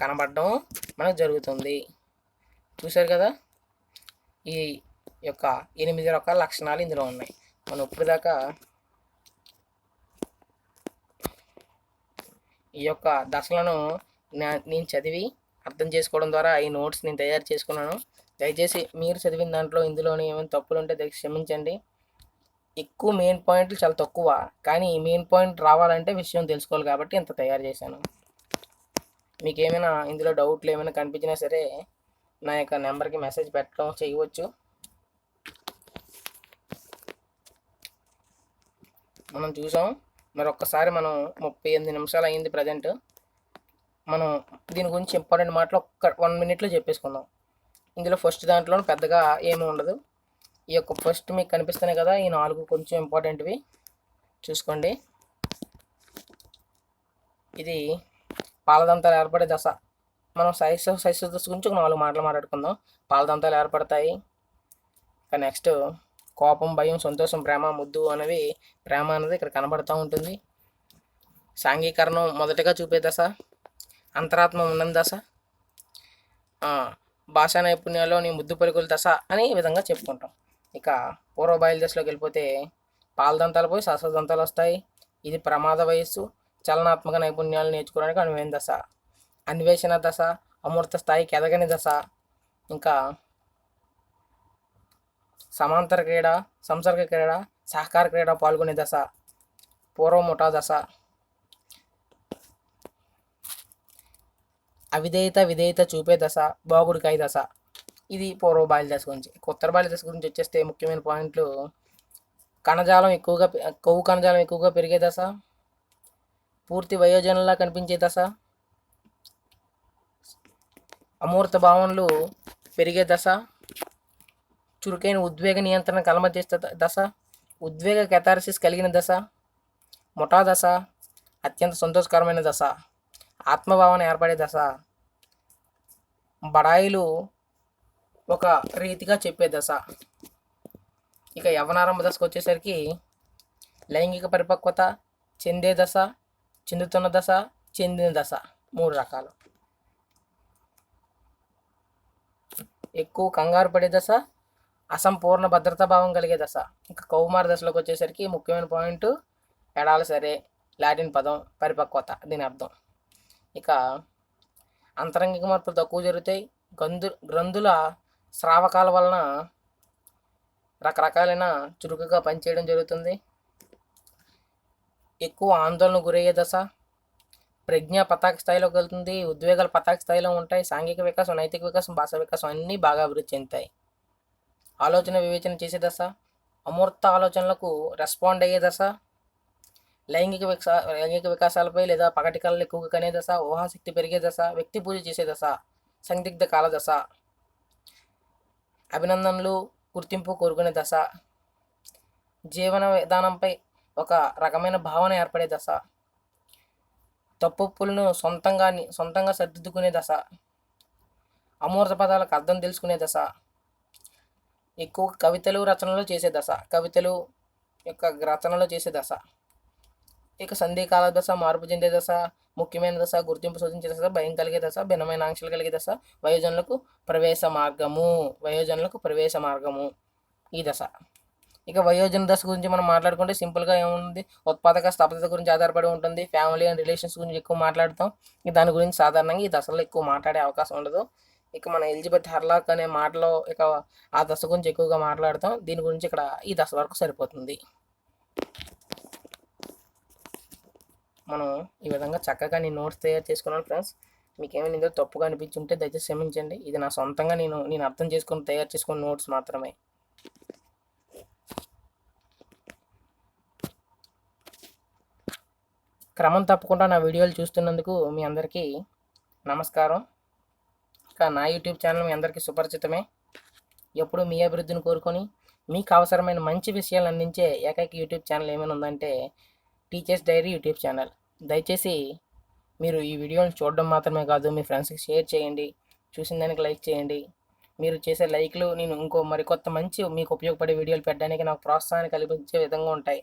కనబడడం మనకు జరుగుతుంది. చూశారు కదా, ఈ యొక్క 8 రకాల లక్షణాలు ఇందులో ఉన్నాయి. మనం ఇప్పుడు దాకా ఈ యొక్క దశలను నేను చదివి అర్థం చేసుకోవడం ద్వారా ఈ నోట్స్ నేను తయారు చేసుకున్నాను. దయచేసి మీరు చదివిన దాంట్లో ఇందులోనే ఏమైనా తప్పులు ఉంటే దయచేసి క్షమించండి. ఎక్కువ మెయిన్ పాయింట్లు చాలా తక్కువ, కానీ మెయిన్ పాయింట్ రావాలంటే విషయం తెలుసుకోవాలి కాబట్టి ఇంత తయారు చేశాను. మీకు ఏమైనా ఇందులో డౌట్లు ఏమైనా కనిపించినా సరే నా యొక్క నెంబర్కి మెసేజ్ పెట్టడం చేయవచ్చు. మనం చూసాం. మరొక్కసారి మనం 38 నిమిషాలు అయింది ప్రజెంట్. మనం దీని గురించి ఇంపార్టెంట్ మాటలు 1 మినిట్లో చెప్పేసుకుందాం. ఇందులో ఫస్ట్ దాంట్లో పెద్దగా ఏమీ ఉండదు. ఈ యొక్క ఫస్ట్ మీకు కనిపిస్తున్నాయి కదా, ఈ 4 కొంచెం ఇంపార్టెంట్వి చూసుకోండి. ఇది పాలదంతాలు ఏర్పడే దశ. మనం సైజ్ దశ గురించి 4 మాటలు మాట్లాడుకుందాం. పాలదంతాలు ఏర్పడతాయి. ఇక నెక్స్ట్ కోపం, భయం, సంతోషం, ప్రేమ, ముద్దు అనేవి, ప్రేమ అనేది ఇక్కడ కనబడుతూ ఉంటుంది. సాంఘీకరణం మొదటగా చూపే దశ, అంతరాత్మ ఉన్న దశ, భాషా నైపుణ్యాల్లోని ముద్దు పలుకుల దశ అని ఈ విధంగా చెప్పుకుంటాం. ఇక పూర్వ బయలు దశలోకి వెళ్ళిపోతే పాలదంతాలు పోయి సహస్రదంతాలు వస్తాయి. ఇది ప్రమాద వయస్సు, చలనాత్మక నైపుణ్యాలు నేర్చుకోవడానికి అనువైన దశ. అన్వేషణ దశ, అమూర్త స్థాయికి ఎదగని దశ. ఇంకా సమాంతర క్రీడ, సంసర్గ క్రీడ, సహకార క్రీడ పాల్గొనే దశ, పూర్వ ముఠా దశ, విధేయత చూపే దశ, బాగుడికాయ దశ. ఇది పూర్వ బాల్య దశ గురించి. ఉత్తర బాల్య దశ గురించి వచ్చేస్తే ముఖ్యమైన పాయింట్లు: కణజాలం ఎక్కువగా కొవ్వు కణజాలం ఎక్కువగా పెరిగే దశ, పూర్తి వయోజనంలా కనిపించే దశ, అమూర్త భావనలు పెరిగే దశ, చురుకైన ఉద్వేగ నియంత్రణ కలమధ్యస్థ దశ, ఉద్వేగ కెథార్సిస్ కలిగిన దశ, ముఠా దశ, అత్యంత సంతోషకరమైన దశ, ఆత్మభావన ఏర్పడే దశ, బడాయిలు ఒక రీతిగా చెప్పే దశ. ఇక యవ్వనారంభ దశకు వచ్చేసరికి లైంగిక పరిపక్వత, చెందే దశ, చెందుతున్న దశ, చెందిన దశ, 3 రకాలు. ఎక్కువ కంగారు పడే దశ, అసంపూర్ణ భద్రతా భావం కలిగే దశ. ఇంకా కౌమార దశలోకి వచ్చేసరికి ముఖ్యమైన పాయింట్ ఎడాల సరే, లాటిన్ పదం పరిపక్వత దీని అర్థం. ఇక అంతరంగిక మార్పులు తక్కువ జరుగుతాయి. గ్రంథుల స్రావకాల వలన రకరకాలైన చురుకుగా పనిచేయడం జరుగుతుంది. ఎక్కువ ఆందోళన గురయ్యే దశ, ప్రజ్ఞ పతాక స్థాయిలోకి వెళ్తుంది, ఉద్వేగాలు పతాక స్థాయిలో ఉంటాయి, సాంఘిక వికాసం, నైతిక వికాసం, భాషా వికాసం అన్నీ బాగా అభివృద్ధి చెందుతాయి. ఆలోచన వివేచన చేసే దశ, అమూర్త ఆలోచనలకు రెస్పాండ్ అయ్యే దశ, లైంగిక వికాసాలపై లేదా పగటి కళలు ఎక్కువగా కనే దశ, ఊహాశక్తి పెరిగే దశ, వ్యక్తి పూజ చేసే దశ, సందిగ్ధ కాల దశ, అభినందనలు గుర్తింపు కోరుకునే దశ, జీవన విధానంపై ఒక రకమైన భావన ఏర్పడే దశ, తప్పులను సొంతంగా సర్దిద్దుకునే దశ, అమూర్త పదాలకు అర్థం తెలుసుకునే దశ, ఎక్కువ కవితలు రచనలు చేసే దశ, రచనలు చేసే దశ. ఇక సంధికాల దశ, మార్పు చెందే దశ, ముఖ్యమైన దశ, గుర్తింపు శోధించే దశ, భయం కలిగే దశ, భిన్నమైన ఆంక్షలు కలిగే దశ, వయోజనులకు ప్రవేశ మార్గము ఈ దశ. ఇక వయోజన దశ గురించి మనం మాట్లాడుకుంటే సింపుల్గా ఏముంది, ఉత్పాదక స్తబ్దత గురించి ఆధారపడి ఉంటుంది. ఫ్యామిలీ అండ్ రిలేషన్స్ గురించి ఎక్కువ మాట్లాడతాం. దాని గురించి సాధారణంగా ఈ దశలో ఎక్కువ మాట్లాడే అవకాశం ఉండదు. ఇక మన ఎలిజబెత్ హర్లాక్ అనే మాటలో ఇక ఆ దశ గురించి ఎక్కువగా మాట్లాడతాం. దీని గురించి ఇక్కడ ఈ దశ వరకు సరిపోతుంది. మనం ఈ విధంగా చక్కగా నేను నోట్స్ తయారు చేసుకున్నాను ఫ్రెండ్స్. మీకు ఏమైనా ఇందులో తప్పుగా అనిపించుంటే దయచేసి క్షమించండి. ఇది నా సొంతంగా నేను అర్థం చేసుకుని తయారు చేసుకున్న నోట్స్ మాత్రమే. క్రమం తప్పకుండా నా వీడియోలు చూస్తున్నందుకు మీ అందరికీ నమస్కారం. ఇక నా యూట్యూబ్ ఛానల్ మీ అందరికీ సుపరిచితమే. ఎప్పుడు మీ అభివృద్ధిని కోరుకొని మీకు అవసరమైన మంచి విషయాలు అందించే ఏకైక యూట్యూబ్ ఛానల్ ఏమైనా ఉందంటే టీచర్స్ డైరీ యూట్యూబ్ ఛానల్. దయచేసి మీరు ఈ వీడియోని చూడడం మాత్రమే కాదు, మీ ఫ్రెండ్స్కి షేర్ చేయండి, చూసిన దానికి లైక్ చేయండి. మీరు చేసే లైక్లు నేను ఇంకో మరికొత్త మంచి మీకు ఉపయోగపడే వీడియోలు పెట్టడానికి నాకు ప్రోత్సాహాన్ని కల్పించే విధంగా ఉంటాయి.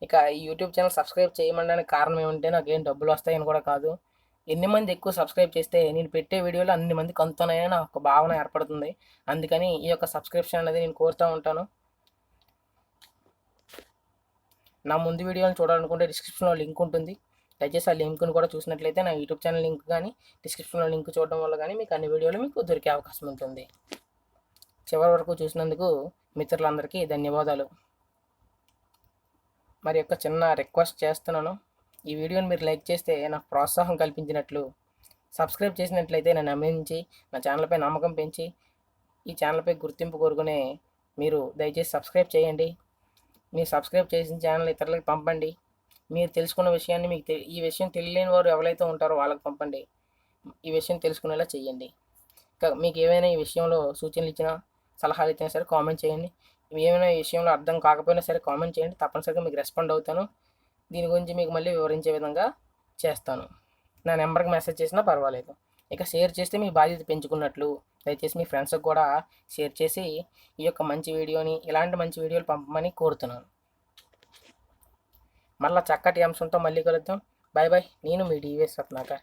ఇక ఈ యూట్యూబ్ ఛానల్ సబ్స్క్రైబ్ చేయమనడానికి కారణం ఏమంటే నాకేం డబ్బులు వస్తాయని కూడా కాదు. ఎన్ని మంది ఎక్కువ సబ్స్క్రైబ్ చేస్తే నేను పెట్టే వీడియోలు అన్ని మందికి అందుతాయని నాకు ఒక భావన ఏర్పడుతుంది. అందుకని ఈ యొక్క సబ్స్క్రిప్షన్ అనేది నేను కోరుతూ ఉంటాను. నా ముందు వీడియోని చూడాలనుకుంటే డిస్క్రిప్షన్లో లింక్ ఉంటుంది. దయచేసి ఆ లింక్ను కూడా చూసినట్లయితే నా యూట్యూబ్ ఛానల్ లింక్ కానీ డిస్క్రిప్షన్లో లింక్ చూడడం వల్ల కానీ మీకు అన్ని వీడియోలు మీకు దొరికే అవకాశం ఉంటుంది. చివరి వరకు చూసినందుకు మిత్రులందరికీ ధన్యవాదాలు. మరి యొక్క చిన్న రిక్వెస్ట్ చేస్తున్నాను, ఈ వీడియోని మీరు లైక్ చేస్తే నాకు ప్రోత్సాహం కల్పించినట్లు, సబ్స్క్రైబ్ చేసినట్లయితే నన్ను నమ్మించి నా ఛానల్పై నమ్మకం పెంచి ఈ ఛానల్పై గుర్తింపు కోరుకునే మీరు దయచేసి సబ్స్క్రైబ్ చేయండి. మీరు సబ్స్క్రైబ్ చేసిన ఛానల్ ఇతరులకు పంపండి. మీరు తెలుసుకున్న విషయాన్ని ఈ విషయం తెలియని వారు ఎవరైతే ఉంటారో వాళ్ళకి పంపండి. ఈ విషయం తెలుసుకునేలా చేయండి. మీకు ఏమైనా ఈ విషయంలో సూచనలు ఇచ్చినా సలహాలు ఇచ్చినా సరే కామెంట్ చేయండి. ఏమైనా ఈ విషయంలో అర్థం కాకపోయినా సరే కామెంట్ చేయండి, తప్పనిసరిగా మీకు రెస్పాండ్ అవుతాను. దీని గురించి మీకు మళ్ళీ వివరించే విధంగా చేస్తాను. నా నెంబర్కి మెసేజ్ చేసినా పర్వాలేదు. ఇక షేర్ చేస్తే మీ బాధ్యత పెంచుకున్నట్లు. దయచేసి మీ ఫ్రెండ్స్కి కూడా షేర్ చేసి ఈ యొక్క మంచి వీడియోని ఇలాంటి మంచి వీడియోలు పంపమని కోరుతున్నాను. మళ్ళీ చక్కటి అంశంతో మళ్ళీ కలుద్దాం. Bye bye. నేను మీ డివిఎస్ రత్నాకర్.